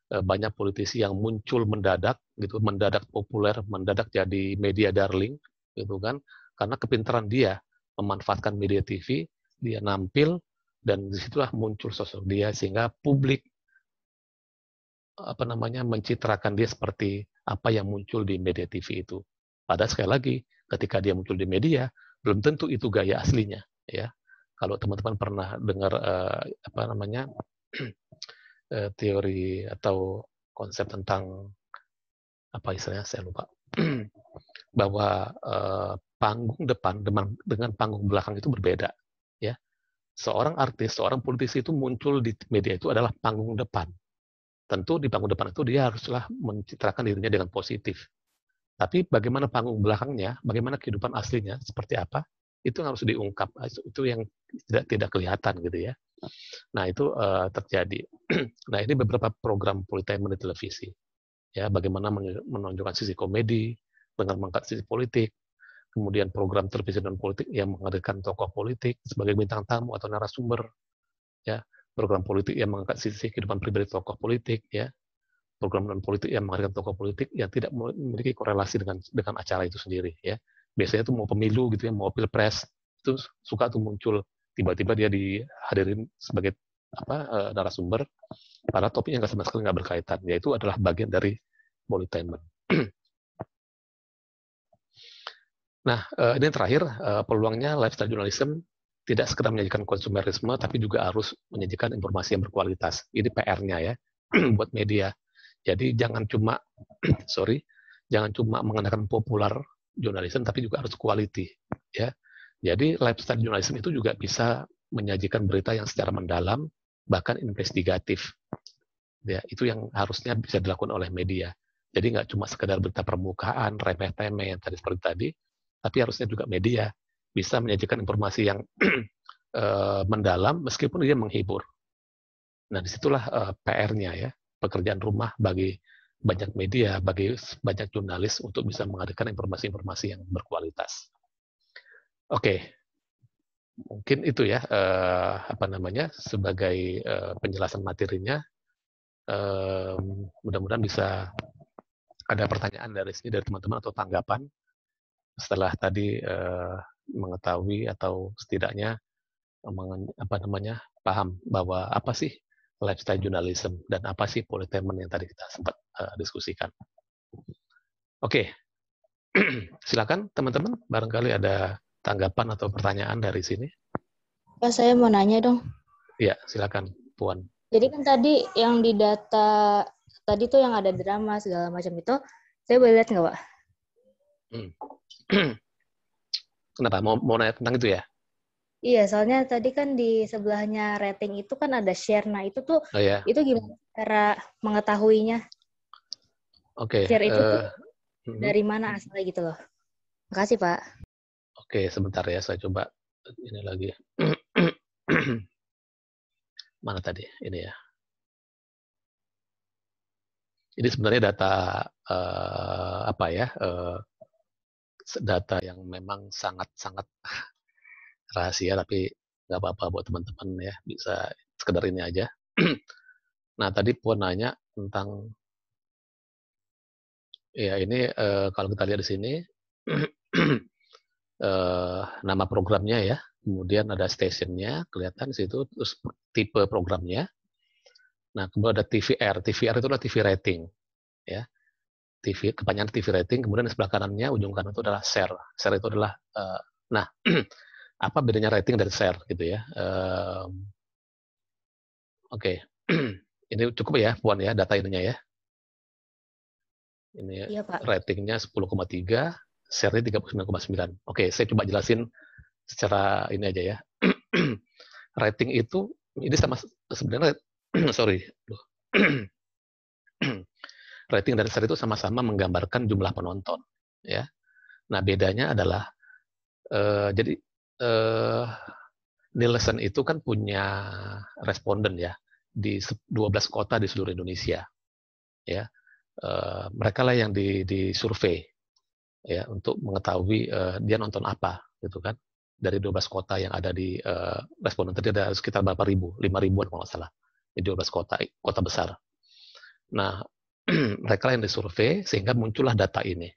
Speaker 1: banyak politisi yang muncul mendadak gitu, mendadak populer, mendadak jadi media darling gitu kan, karena kepintaran dia memanfaatkan media TV, dia nampil dan disitulah muncul sosok dia sehingga publik mencitrakan dia seperti apa yang muncul di media TV itu. Padahal sekali lagi ketika dia muncul di media belum tentu itu gaya aslinya ya. Kalau teman-teman pernah dengar teori atau konsep tentang apa istilahnya saya lupa bahwa panggung depan dengan panggung belakang itu berbeda ya. Seorang artis, seorang politisi itu muncul di media itu adalah panggung depan. Tentu di panggung depan itu dia haruslah mencitrakan dirinya dengan positif. Tapi bagaimana panggung belakangnya, bagaimana kehidupan aslinya, seperti apa, itu harus diungkap. Itu yang tidak kelihatan gitu ya. Nah itu terjadi. Nah ini beberapa program politainment di televisi. Ya, bagaimana menunjukkan sisi komedi dengan mengangkat sisi politik. Kemudian program televisi dan politik yang menghadirkan tokoh politik sebagai bintang tamu atau narasumber. Ya, program politik yang mengangkat sisi kehidupan pribadi tokoh politik. Ya, program non politik yang menghadirkan tokoh politik yang tidak memiliki korelasi dengan acara itu sendiri. Ya, biasanya itu mau pemilu gitu ya, mau pilpres itu suka tuh muncul tiba-tiba dia dihadirin sebagai narasumber, padahal topiknya sama sekali nggak berkaitan. Yaitu adalah bagian dari politainment. Nah, ini yang terakhir, peluangnya lifestyle journalism tidak sekedar menyajikan konsumerisme, tapi juga harus menyajikan informasi yang berkualitas. Ini PR-nya ya, buat media. Jadi jangan cuma, jangan cuma mengandalkan popular journalism, tapi juga harus quality. Ya. Jadi lifestyle journalism itu juga bisa menyajikan berita yang secara mendalam, bahkan investigatif. Ya, itu yang harusnya bisa dilakukan oleh media. Jadi nggak cuma sekedar berita permukaan, remeh-temeh yang seperti tadi, tapi harusnya juga media bisa menyajikan informasi yang mendalam meskipun dia menghibur. Nah, disitulah PR-nya ya, pekerjaan rumah bagi banyak media, bagi banyak jurnalis untuk bisa menghadirkan informasi-informasi yang berkualitas. Oke, mungkin itu ya sebagai penjelasan materinya. Mudah-mudahan bisa ada pertanyaan dari sini dari teman-teman atau tanggapan setelah tadi mengetahui atau setidaknya paham bahwa apa sih lifestyle journalism dan apa sih politainment yang tadi kita sempat diskusikan. Oke, silakan teman-teman, barangkali ada tanggapan atau pertanyaan dari sini.
Speaker 5: Pak, saya mau nanya dong.
Speaker 1: Ya, silakan Puan.
Speaker 5: Jadi kan tadi yang di data tadi tuh yang ada drama segala macam itu, saya boleh lihat nggak, Pak?
Speaker 1: Kenapa? Mau nanya tentang itu ya?
Speaker 5: Iya, soalnya tadi kan di sebelahnya rating itu kan ada share. Nah, itu tuh itu gimana cara mengetahuinya?
Speaker 1: Oke.
Speaker 5: Share itu tuh dari mana asalnya gitu loh. Makasih, Pak.
Speaker 1: Oke, sebentar ya, saya coba ini lagi. Mana tadi? Ini ya. Ini sebenarnya data data yang memang sangat-sangat rahasia, tapi nggak apa-apa buat teman-teman ya, bisa sekedar ini aja. Nah, tadi Puan nanya tentang, ya ini kalau kita lihat di sini, nama programnya ya, kemudian ada stationnya, kelihatan di situ, terus tipe programnya. Nah, kemudian ada TVR. TVR itu adalah TV rating, ya. TV, kepanjangan TV rating, kemudian di sebelah kanannya, ujung kanan itu adalah share. Share itu adalah, nah, apa bedanya rating dari share gitu ya. Oke. Ini cukup ya, Puan ya, data ininya ya. Ini
Speaker 5: Iya, Pak.
Speaker 1: ratingnya 10,3, share-nya 39,9. Oke, saya coba jelasin secara ini aja ya. Rating itu, ini sama sebenarnya, sorry. Rating dan share itu sama-sama menggambarkan jumlah penonton. Ya. Nah, bedanya adalah, jadi Nielsen itu kan punya responden ya, di 12 kota di seluruh Indonesia. Ya. Mereka lah yang disurvei ya untuk mengetahui dia nonton apa gitu kan, dari 12 kota yang ada di responden tadi ada sekitar berapa ribu, 5.000-an kalau nggak salah di 12 kota besar. Nah, mereka yang disurvei sehingga muncullah data ini.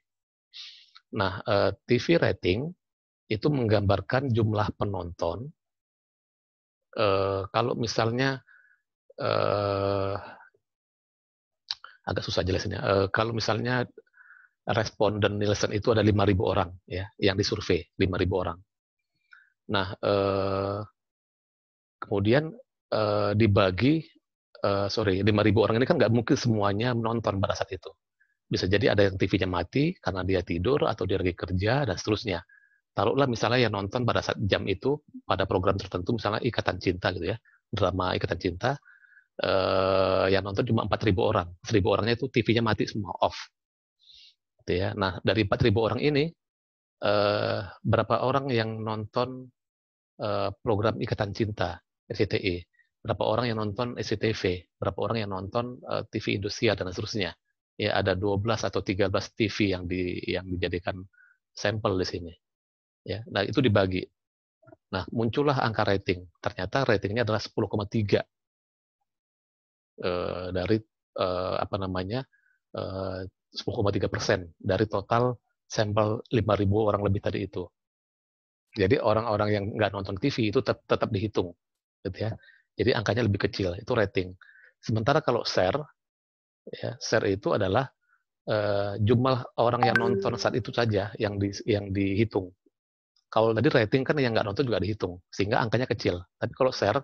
Speaker 1: Nah, TV rating itu menggambarkan jumlah penonton. Kalau misalnya agak susah jelasinnya. Kalau misalnya responden Nielsen itu ada 5.000 orang ya yang disurvei, 5.000 orang. Nah, kemudian dibagi 5.000 orang ini kan nggak mungkin semuanya menonton pada saat itu. Bisa jadi ada yang TV-nya mati karena dia tidur atau dia lagi kerja dan seterusnya. Taruhlah misalnya yang nonton pada saat jam itu pada program tertentu, misalnya Ikatan Cinta gitu ya, drama Ikatan Cinta, yang nonton cuma 4.000 orang. 1.000 orangnya itu TV-nya mati semua, off. Gitu ya. Nah, dari 4.000 orang ini, berapa orang yang nonton program Ikatan Cinta, RCTI, berapa orang yang nonton SCTV, berapa orang yang nonton TV Indosiar, dan seterusnya. Ya, ada 12 atau 13 TV yang dijadikan sampel di sini. Ya, nah itu dibagi. Nah, muncullah angka rating. Ternyata ratingnya adalah 10,3 dari 10,3% dari total sampel 5.000 orang lebih tadi itu. Jadi orang-orang yang nggak nonton TV itu tetap dihitung, gitu ya. Jadi angkanya lebih kecil, itu rating. Sementara kalau share, ya, share itu adalah jumlah orang yang nonton saat itu saja yang dihitung. Kalau tadi rating kan yang nggak nonton juga dihitung, sehingga angkanya kecil. Tapi kalau share,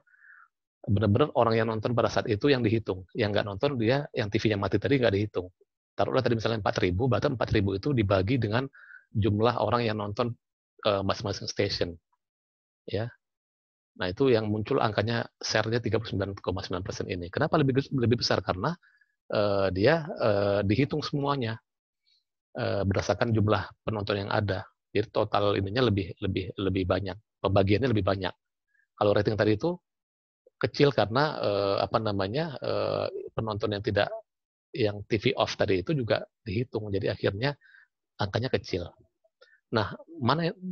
Speaker 1: benar-benar orang yang nonton pada saat itu yang dihitung. Yang nggak nonton dia, yang TV-nya mati tadi nggak dihitung. Taruhlah tadi misalnya 4.000, berarti 4.000 itu dibagi dengan jumlah orang yang nonton masing-masing station. Ya. Nah, itu yang muncul angkanya share-nya 39,9% ini. Kenapa lebih besar? Karena dia dihitung semuanya berdasarkan jumlah penonton yang ada. Jadi total ininya lebih banyak. Pembagiannya lebih banyak. Kalau rating tadi itu kecil karena penonton yang TV off tadi itu juga dihitung. Jadi akhirnya angkanya kecil. Nah,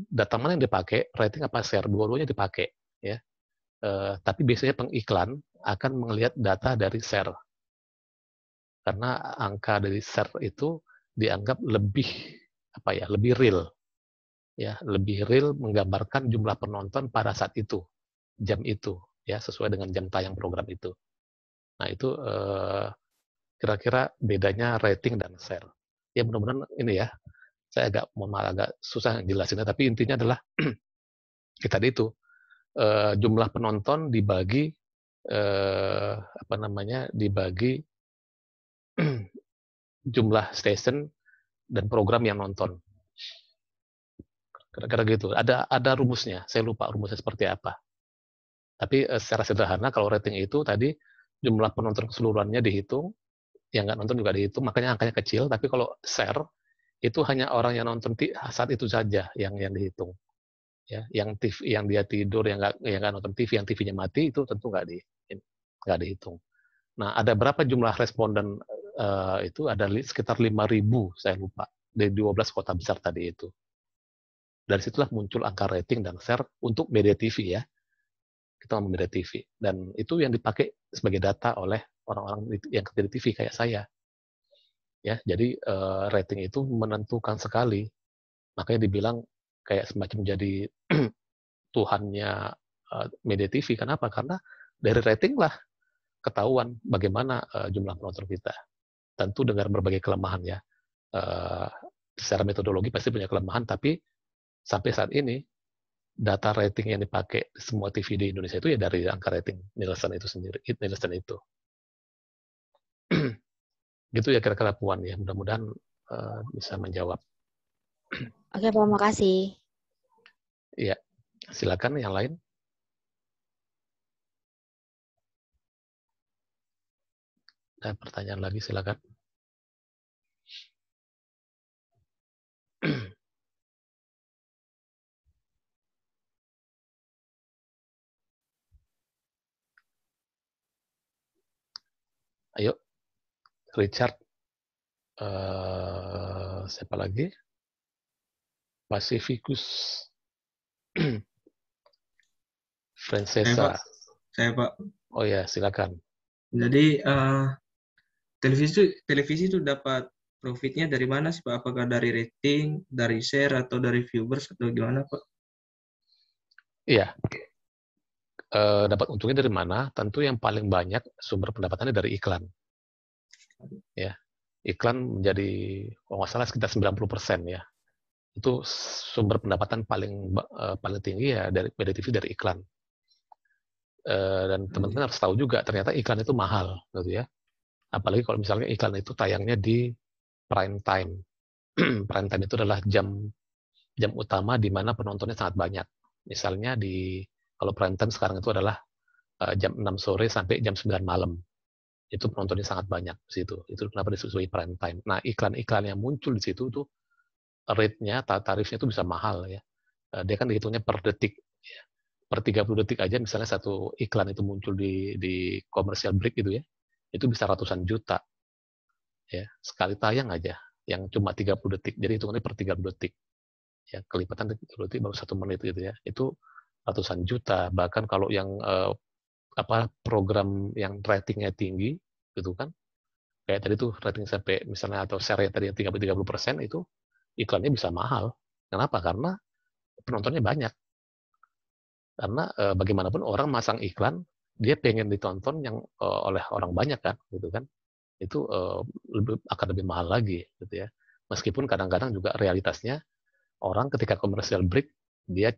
Speaker 1: data mana yang dipakai, rating apa share? Dua-duanya dipakai, ya. Tapi biasanya pengiklan akan melihat data dari share, karena angka dari share itu dianggap lebih real, ya, lebih real menggambarkan jumlah penonton pada saat itu, jam itu, ya, sesuai dengan jam tayang program itu. Nah, itu kira-kira bedanya rating dan share. Ya, mudah-mudahan ini ya. Saya agak susah jelasinnya, tapi intinya adalah tadi itu jumlah penonton dibagi dibagi jumlah station dan program yang nonton. Kira-kira gitu. Ada rumusnya. Saya lupa rumusnya seperti apa. Tapi secara sederhana kalau rating itu tadi jumlah penonton keseluruhannya dihitung, yang nggak nonton juga dihitung, makanya angkanya kecil. Tapi kalau share itu hanya orang yang nonton saat itu saja yang dihitung, ya. Yang dia tidur, yang nggak nonton TV, yang TV-nya mati itu tentu nggak dihitung. Nah, ada berapa jumlah responden itu? Ada sekitar 5.000, saya lupa, dari 12 kota besar tadi itu. Dari situlah muncul angka rating dan share untuk media TV, ya. kita mau media TV. Dan itu yang dipakai sebagai data oleh orang-orang yang kerja di TV kayak saya. Ya, jadi rating itu menentukan sekali. Makanya dibilang kayak semacam jadi Tuhannya media TV. Kenapa? Karena dari rating lah ketahuan bagaimana jumlah penonton kita. Tentu dengan berbagai kelemahan ya. Secara metodologi pasti punya kelemahan, tapi sampai saat ini data rating yang dipakai semua TV di Indonesia itu ya dari angka rating Nielsen itu sendiri, Nielsen itu. Gitu ya kira-kira Puan ya. Mudah-mudahan bisa menjawab.
Speaker 5: Oke, Pak, makasih.
Speaker 1: Iya, silakan yang lain. Ada pertanyaan lagi, silakan. Ayo, Richard. Siapa lagi? Pacificus. Francesa.
Speaker 7: Saya, Pak.
Speaker 1: Oh ya, silakan.
Speaker 7: Jadi televisi itu dapat profitnya dari mana sih, Pak? Apakah dari rating, dari share, atau dari viewers, atau gimana, Pak?
Speaker 1: Iya. Dapat untungnya dari mana? Tentu yang paling banyak sumber pendapatannya dari iklan. Ya, iklan menjadi kalau nggak salah sekitar 90% ya. Itu sumber pendapatan paling tinggi ya dari media TV dari iklan. Dan teman-teman harus tahu juga ternyata iklan itu mahal, gitu ya. Apalagi kalau misalnya iklan itu tayangnya di prime time. Prime time itu adalah jam utama di mana penontonnya sangat banyak. Misalnya kalau prime time sekarang itu adalah jam 6 sore sampai jam 9 malam. Itu penontonnya sangat banyak di situ. Itu kenapa disebut prime time. Nah, iklan-iklan yang muncul di situ tuh rate-nya, tarifnya itu bisa mahal ya. Dia kan dihitungnya per detik. Ya. Per 30 detik aja misalnya satu iklan itu muncul di commercial break gitu ya. Itu bisa ratusan juta. Ya, sekali tayang aja yang cuma 30 detik. Jadi hitungannya per 30 detik. Ya, kelipatan 30 detik baru 1 menit gitu ya. Itu ratusan juta. Bahkan kalau yang program yang ratingnya tinggi gitu kan. Kayak tadi tuh rating sampai misalnya atau share tadi yang 30% itu iklannya bisa mahal. Kenapa? Karena penontonnya banyak. Karena bagaimanapun orang masang iklan, dia pengen ditonton yang oleh orang banyak kan, gitu kan. Itu akan lebih mahal lagi, gitu ya. Meskipun kadang-kadang juga realitasnya orang ketika commercial break dia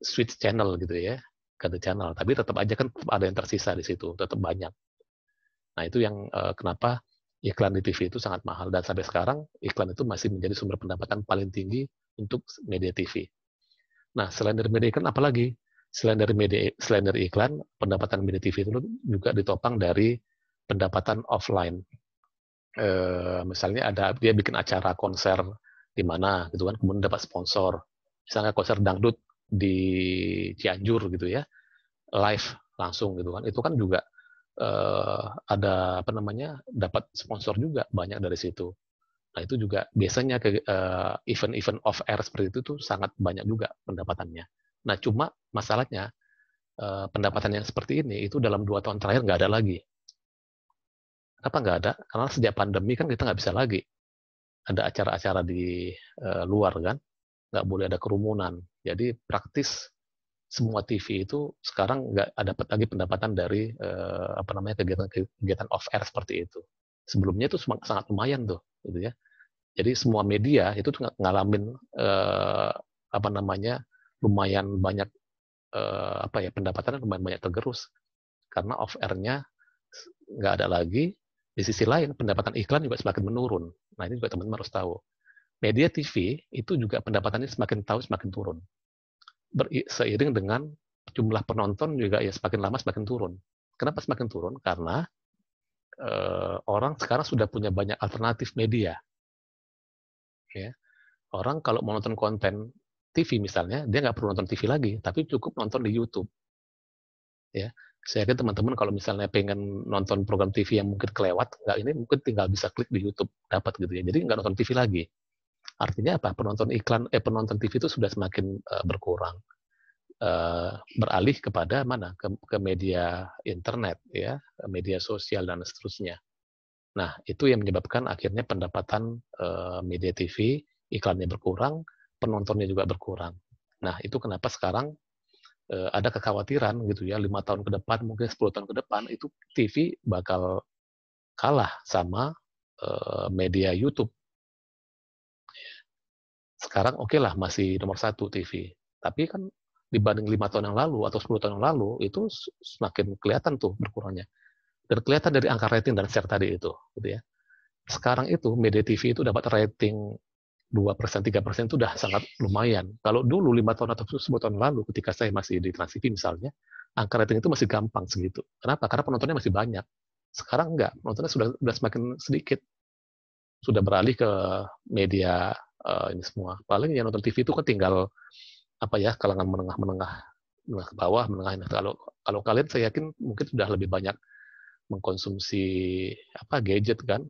Speaker 1: switch channel gitu ya, ganti channel. Tapi tetap aja kan ada yang tersisa di situ, tetap banyak. Nah itu yang kenapa iklan di TV itu sangat mahal dan sampai sekarang iklan itu masih menjadi sumber pendapatan paling tinggi untuk media TV. Nah selain dari media iklan apalagi? Selain dari iklan, pendapatan media TV itu juga ditopang dari pendapatan offline. Misalnya dia bikin acara konser di mana gitu kan, kemudian dapat sponsor. Misalnya konser dangdut di Cianjur gitu ya, live langsung gitu kan. Itu kan juga ada dapat sponsor juga banyak dari situ. Nah itu juga biasanya event-event off air seperti itu tuh sangat banyak juga pendapatannya. Nah cuma masalahnya pendapatan yang seperti ini itu dalam 2 tahun terakhir nggak ada lagi. Kenapa nggak ada? Karena sejak pandemi kan kita nggak bisa lagi ada acara-acara di luar kan, nggak boleh ada kerumunan. Jadi praktis semua TV itu sekarang nggak dapat lagi pendapatan dari kegiatan off air seperti itu. Sebelumnya itu sangat lumayan tuh, gitu ya. Jadi semua media itu tuh ngalamin lumayan banyak pendapatannya lumayan banyak tergerus karena off air-nya nggak ada lagi. Di sisi lain pendapatan iklan juga semakin menurun. Nah ini juga teman-teman harus tahu. Media TV itu juga pendapatannya semakin turun. Seiring dengan jumlah penonton juga ya semakin lama semakin turun. Kenapa semakin turun? Karena orang sekarang sudah punya banyak alternatif media. Ya. Orang kalau mau nonton konten TV misalnya, dia nggak perlu nonton TV lagi, tapi cukup nonton di YouTube. Ya, saya yakin teman-teman kalau misalnya pengen nonton program TV yang mungkin kelewat, mungkin tinggal bisa klik di YouTube dapat gitu ya. Jadi nggak nonton TV lagi. Artinya apa? Penonton TV itu sudah semakin berkurang. beralih kepada mana? Ke media internet, ya, media sosial dan seterusnya. Nah, itu yang menyebabkan akhirnya pendapatan media TV, iklannya berkurang, penontonnya juga berkurang. Nah, itu kenapa sekarang ada kekhawatiran gitu ya, 5 tahun ke depan, mungkin 10 tahun ke depan, itu TV bakal kalah sama media YouTube. Sekarang oke lah masih nomor 1 TV. Tapi kan dibanding 5 tahun yang lalu atau 10 tahun yang lalu, itu semakin kelihatan tuh berkurangnya. Dan kelihatan dari angka rating dan share tadi itu. Gitu ya. Sekarang itu media TV itu dapat rating 2%, 3% itu udah sangat lumayan. Kalau dulu 5 tahun atau 10 tahun lalu ketika saya masih di Trans TV misalnya, angka rating itu masih gampang segitu. Kenapa? Karena penontonnya masih banyak. Sekarang enggak, penontonnya sudah semakin sedikit. Sudah beralih ke media ini semua. Paling yang nonton TV itu kan tinggal apa ya, kalangan menengah ke bawah, menengah. Kalau kalian saya yakin mungkin sudah lebih banyak mengkonsumsi gadget kan,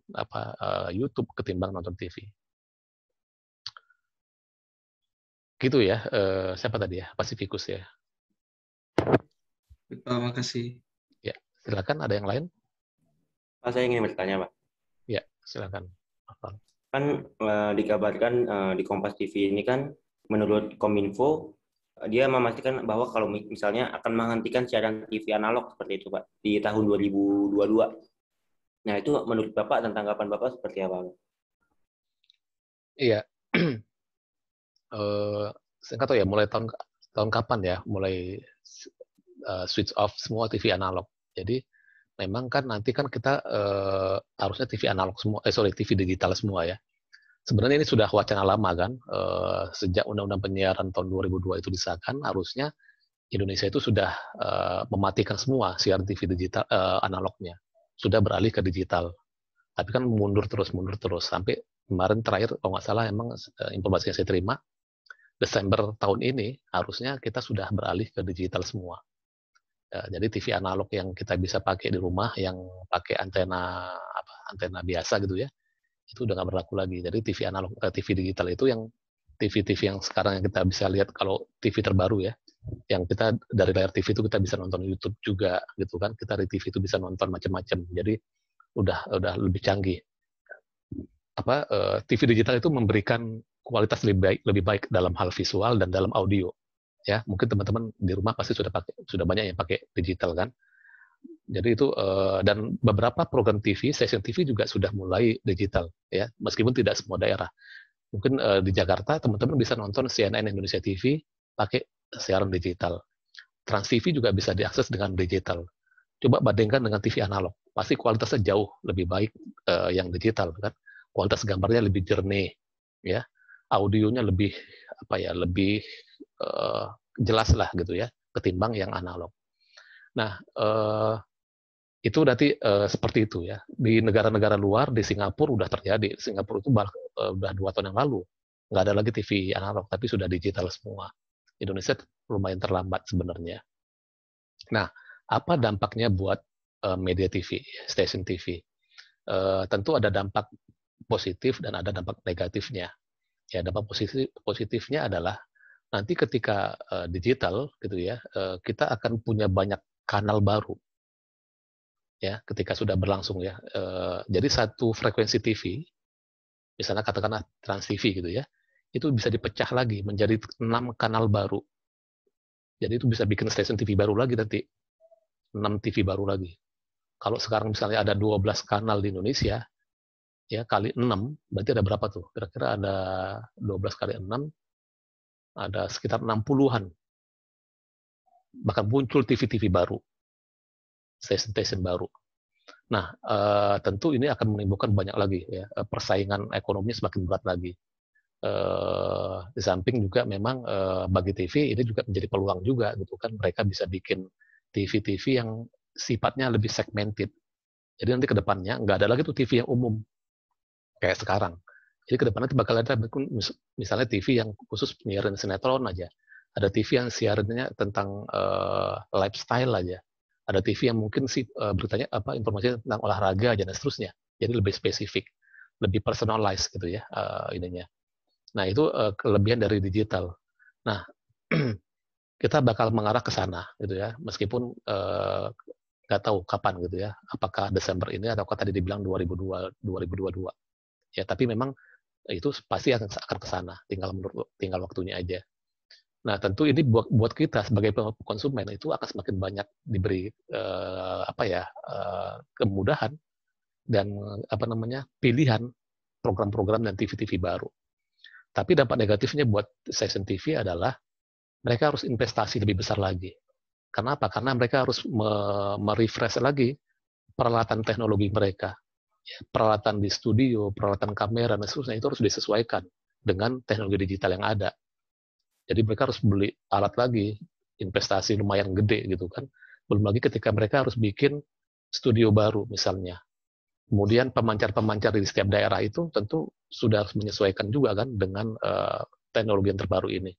Speaker 1: YouTube ketimbang nonton TV. Gitu ya, siapa tadi ya? Pacificus ya.
Speaker 7: Betul, makasih.
Speaker 1: Ya, silakan ada yang lain?
Speaker 8: Pak, saya ingin bertanya, Pak.
Speaker 1: Ya, silakan.
Speaker 8: Kan dikabarkan di Kompas TV ini kan menurut Kominfo dia memastikan bahwa kalau misalnya akan menghentikan siaran TV analog seperti itu, Pak, di tahun 2022. Nah, itu menurut Bapak dan tanggapan Bapak seperti apa?
Speaker 1: Iya. Saya nggak tahu ya, mulai tahun kapan ya, mulai switch off semua TV analog. Jadi memang kan nanti kan kita harusnya TV analog semua, TV digital semua ya. Sebenarnya ini sudah wacana lama kan, sejak Undang-Undang Penyiaran tahun 2002 itu disahkan, harusnya Indonesia itu sudah mematikan semua siaran TV digital analognya, sudah beralih ke digital. Tapi kan mundur terus sampai kemarin terakhir kalau nggak salah emang informasi yang saya terima Desember tahun ini harusnya kita sudah beralih ke digital semua. Jadi TV analog yang kita bisa pakai di rumah yang pakai antena biasa gitu ya, itu udah nggak berlaku lagi. Jadi TV analog, TV digital itu yang TV yang sekarang yang kita bisa lihat kalau TV terbaru ya, yang kita dari layar TV itu kita bisa nonton YouTube juga gitu kan, kita dari TV itu bisa nonton macam-macam. Jadi udah lebih canggih. TV digital itu memberikan kualitas lebih baik dalam hal visual dan dalam audio. Ya, mungkin teman-teman di rumah pasti sudah banyak yang pakai digital kan. Jadi itu dan beberapa program TV, stasiun TV juga sudah mulai digital ya, meskipun tidak semua daerah. Mungkin di Jakarta teman-teman bisa nonton CNN Indonesia TV pakai siaran digital. Trans TV juga bisa diakses dengan digital. Coba bandingkan dengan TV analog, pasti kualitasnya jauh lebih baik yang digital kan. Kualitas gambarnya lebih jernih ya, audionya lebih lebih jelas lah gitu ya ketimbang yang analog. Nah, itu nanti seperti itu ya. Di negara-negara luar, di Singapura udah terjadi. Singapura itu udah 2 tahun yang lalu nggak ada lagi TV analog, tapi sudah digital semua. Indonesia lumayan terlambat sebenarnya. Nah, apa dampaknya buat media TV, stasiun TV? Tentu ada dampak positif dan ada dampak negatifnya. Ya, dampak positifnya adalah nanti ketika digital gitu ya, kita akan punya banyak kanal baru. Ya, ketika sudah berlangsung ya. Jadi satu frekuensi TV, misalnya katakanlah Trans TV gitu ya, itu bisa dipecah lagi menjadi 6 kanal baru. Jadi itu bisa bikin stasiun TV baru lagi nanti. 6 TV baru lagi. Kalau sekarang misalnya ada 12 kanal di Indonesia, ya kali 6, berarti ada berapa tuh? Kira-kira ada 12 kali 6, ada sekitar 60-an. Bahkan muncul TV-TV baru, stasiun-stasiun baru. Nah, tentu ini akan menimbulkan banyak lagi ya, persaingan ekonominya semakin berat lagi. Di samping juga memang bagi TV ini juga menjadi peluang juga gitu kan, mereka bisa bikin TV-TV yang sifatnya lebih segmented. Jadi nanti ke depannya nggak ada lagi tuh TV yang umum kayak sekarang. Jadi ke depannya bakal ada misalnya TV yang khusus penyiaran sinetron aja. Ada TV yang siarannya tentang lifestyle aja. Ada TV yang mungkin beritanya informasi tentang olahraga aja dan seterusnya. Jadi lebih spesifik, lebih personalized gitu ya ininya. Nah, itu kelebihan dari digital. Nah, kita bakal mengarah ke sana gitu ya, meskipun nggak tahu kapan gitu ya, apakah Desember ini atau tadi dibilang 2022. Ya, tapi memang itu pasti akan ke sana, tinggal waktunya aja. Nah, tentu ini buat kita sebagai konsumen itu akan semakin banyak diberi kemudahan dan pilihan program-program dan TV-TV baru. Tapi dampak negatifnya buat stasiun TV adalah mereka harus investasi lebih besar lagi. Kenapa? Karena mereka harus merefresh lagi peralatan teknologi mereka. Peralatan di studio, peralatan kamera, dan seterusnya itu harus disesuaikan dengan teknologi digital yang ada. Jadi mereka harus beli alat lagi, investasi lumayan gede gitu kan. Belum lagi ketika mereka harus bikin studio baru misalnya. Kemudian pemancar-pemancar di setiap daerah itu tentu sudah harus menyesuaikan juga kan dengan teknologi yang terbaru ini.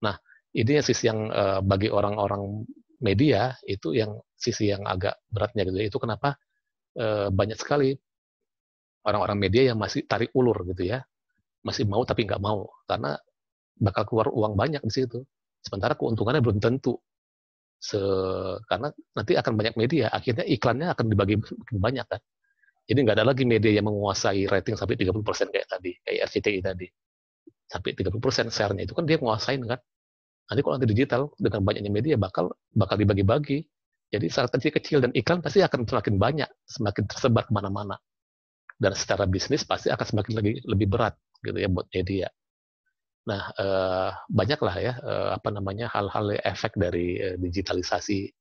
Speaker 1: Nah, ini sisi yang bagi orang-orang media itu yang sisi yang agak beratnya gitu. Itu kenapa banyak sekali orang-orang media yang masih tarik ulur gitu ya. Masih mau tapi nggak mau. Karena bakal keluar uang banyak di situ. Sementara keuntungannya belum tentu. Karena nanti akan banyak media, akhirnya iklannya akan dibagi banyak kan. Jadi nggak ada lagi media yang menguasai rating sampai 30% kayak tadi, kayak RCTI tadi. Sampai 30% share-nya itu kan dia menguasain kan. Nanti kalau nanti digital dengan banyaknya media bakal dibagi-bagi. Jadi saat kecil-kecil dan iklan pasti akan semakin banyak, semakin tersebar kemana-mana. Dan secara bisnis pasti akan semakin lebih berat gitu ya buat media. Nah, banyaklah ya hal-hal efek dari digitalisasi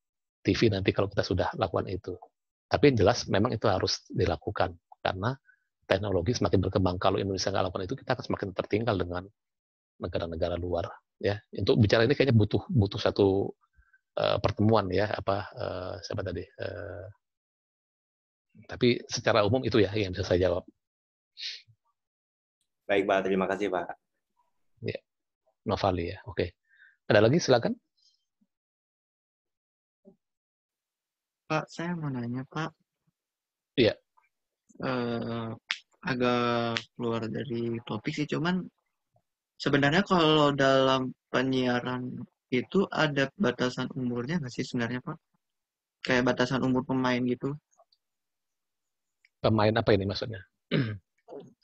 Speaker 1: TV nanti kalau kita sudah lakukan itu. Tapi yang jelas memang itu harus dilakukan karena teknologi semakin berkembang. Kalau Indonesia nggak lakukan itu, kita akan semakin tertinggal dengan negara-negara luar. Ya, untuk bicara ini kayaknya butuh satu pertemuan ya. Siapa tadi? Tapi secara umum itu ya yang bisa saya jawab.
Speaker 8: Baik Pak, terima kasih Pak.
Speaker 1: Ya, Novali ya. Oke. Ada lagi silakan.
Speaker 9: Pak, saya mau nanya Pak.
Speaker 1: Iya.
Speaker 9: Agak keluar dari topik sih, cuman sebenarnya kalau dalam penyiaran itu ada batasan umurnya nggak sih sebenarnya Pak? Kayak batasan umur pemain gitu.
Speaker 1: Pemain apa ini maksudnya?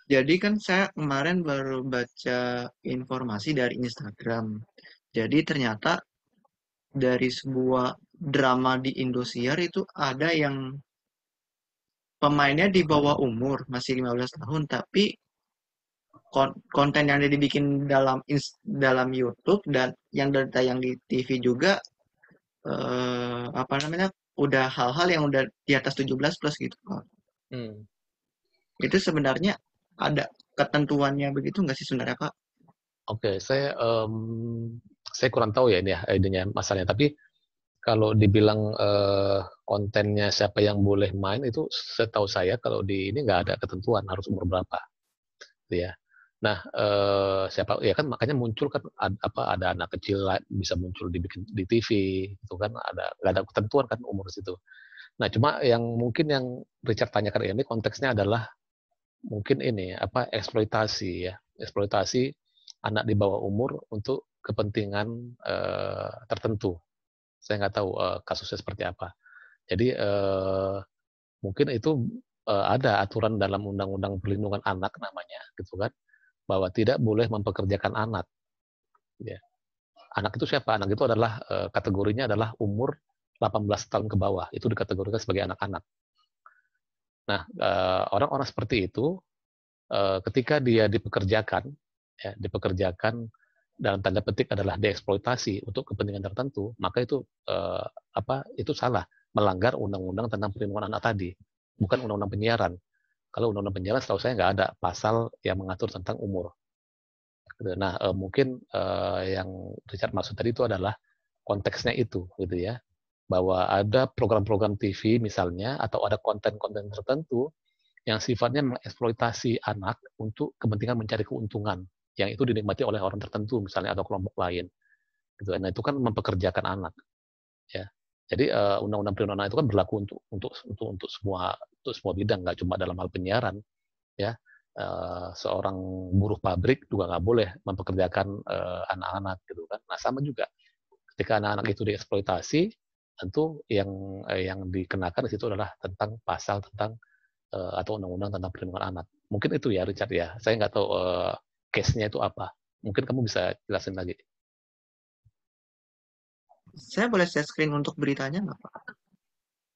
Speaker 9: Jadi kan saya kemarin baru baca informasi dari Instagram. Jadi ternyata dari sebuah drama di Indosiar itu ada yang pemainnya di bawah umur, masih 15 tahun, tapi konten yang dibikin dalam YouTube dan yang tayang di TV juga udah hal-hal yang udah di atas 17 plus gitu Pak. Itu sebenarnya ada ketentuannya begitu nggak sih sebenarnya Pak?
Speaker 1: Oke, saya kurang tahu ya ini ya idenya masalahnya. Tapi kalau dibilang kontennya siapa yang boleh main itu, setahu saya kalau di ini nggak ada ketentuan harus umur berapa, ya. Nah, siapa ya kan makanya muncul kan ada anak kecil bisa muncul di TV, itu kan nggak ada ketentuan kan umur situ. Nah, cuma yang mungkin yang Richard tanyakan ini konteksnya adalah mungkin ini eksploitasi anak di bawah umur untuk kepentingan tertentu. Saya nggak tahu kasusnya seperti apa. Jadi mungkin itu ada aturan dalam Undang-Undang Perlindungan Anak namanya, gitu kan, bahwa tidak boleh mempekerjakan anak. Ya. Anak itu siapa? Anak itu adalah kategorinya adalah umur 18 tahun ke bawah. Itu dikategorikan sebagai anak-anak. Nah, orang-orang seperti itu ketika dia dipekerjakan dalam tanda petik adalah dieksploitasi untuk kepentingan tertentu, maka itu itu salah, melanggar undang-undang tentang perlindungan anak tadi, bukan undang-undang penyiaran. Kalau undang-undang penyiaran setahu saya nggak ada pasal yang mengatur tentang umur. Nah, mungkin yang Richard maksud tadi itu adalah konteksnya itu, gitu ya, bahwa ada program-program TV misalnya atau ada konten-konten tertentu yang sifatnya mengeksploitasi anak untuk kepentingan mencari keuntungan yang itu dinikmati oleh orang tertentu misalnya atau kelompok lain. Gitu. Nah, itu kan mempekerjakan anak. Ya. Jadi undang-undang perlindungan anak itu kan berlaku untuk semua bidang, nggak cuma dalam hal penyiaran. Ya. Seorang buruh pabrik juga nggak boleh mempekerjakan anak-anak gitu kan. Nah, sama juga ketika anak-anak itu dieksploitasi, tentu yang dikenakan di situ adalah tentang pasal tentang atau undang-undang tentang perlindungan anak. Mungkin itu ya Richard ya. Saya nggak tahu case-nya itu apa. Mungkin kamu bisa jelasin lagi.
Speaker 9: Saya boleh share screen untuk beritanya nggak, Pak?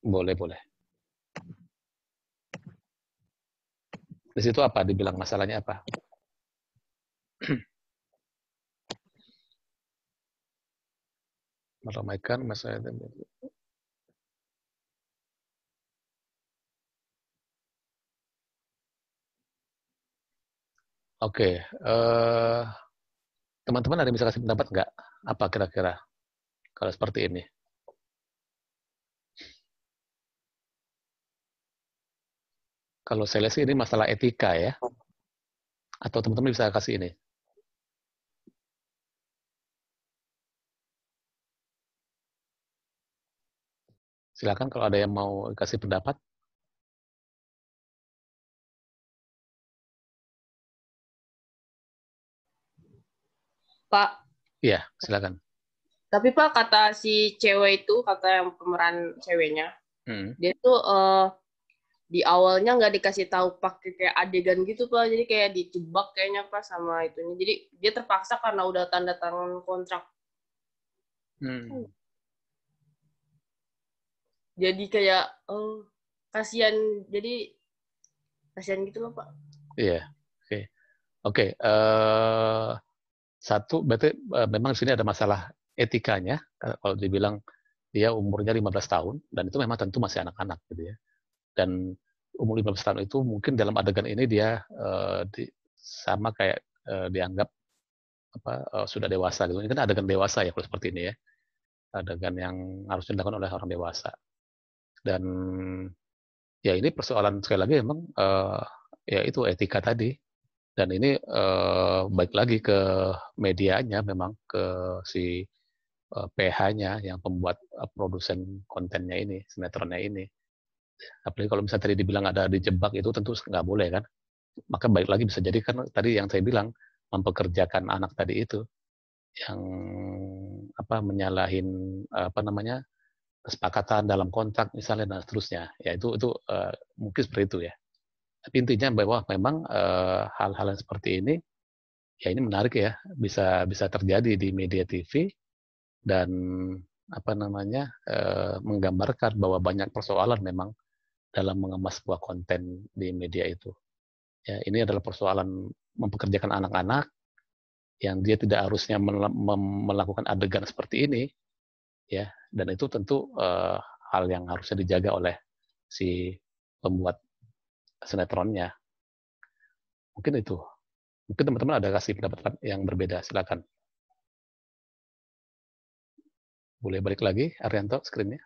Speaker 1: Boleh. Di situ apa? Dibilang masalahnya apa? Meramaikan masalah. Oke, teman-teman ada yang bisa kasih pendapat nggak? Apa kira-kira kalau seperti ini? Kalau saya lihat sih ini masalah etika ya. Atau teman-teman bisa kasih ini. Silakan kalau ada yang mau kasih pendapat.
Speaker 10: Pak.
Speaker 1: Iya, silakan.
Speaker 10: Tapi Pak, kata si cewek itu, kata yang pemeran ceweknya, dia tuh di awalnya nggak dikasih tahu pakai kayak adegan gitu Pak, jadi kayak dijebak kayaknya Pak sama itunya. Jadi dia terpaksa karena udah tanda tangan kontrak. Jadi kayak kasihan, jadi kasihan gitu loh Pak.
Speaker 1: Iya, oke. Satu, berarti memang di sini ada masalah etikanya. Kalau dibilang dia umurnya 15 tahun, dan itu memang tentu masih anak-anak gitu ya. Dan umur 15 tahun itu mungkin dalam adegan ini dia sama kayak dianggap sudah dewasa gitu. Ini kan adegan dewasa ya kalau seperti ini ya. Adegan yang harus dilakukan oleh orang dewasa. Dan ya ini persoalan sekali lagi memang ya itu etika tadi. Dan ini baik lagi ke medianya memang, ke si PH-nya yang pembuat produsen kontennya ini, sinetronnya ini. Apalagi kalau misalnya tadi dibilang ada dijebak, itu tentu nggak boleh kan. Maka baik lagi bisa jadi kan tadi yang saya bilang, mempekerjakan anak tadi itu yang menyalahin kesepakatan dalam kontrak misalnya dan seterusnya. Ya itu mungkin seperti itu ya. Tapi intinya bahwa memang hal-hal yang seperti ini ya ini menarik ya, bisa terjadi di media TV dan menggambarkan bahwa banyak persoalan memang dalam mengemas sebuah konten di media itu. Ya, ini adalah persoalan mempekerjakan anak-anak yang dia tidak harusnya melakukan adegan seperti ini, ya. Dan itu tentu hal yang harusnya dijaga oleh si pembuat sinetronnya. Mungkin itu. Mungkin teman-teman ada kasih pendapat yang berbeda, silakan. Boleh balik lagi, Arianto, screen-nya.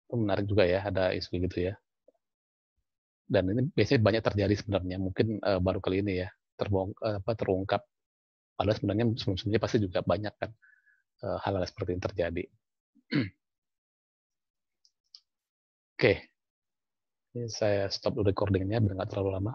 Speaker 1: Itu menarik juga ya, ada isu gitu ya. Dan ini biasanya banyak terjadi sebenarnya, mungkin baru kali ini ya terungkap. Padahal sebenarnya sebelumnya pasti juga banyak kan hal-hal seperti ini terjadi. Oke, ini saya stop recordingnya biar nggak terlalu lama.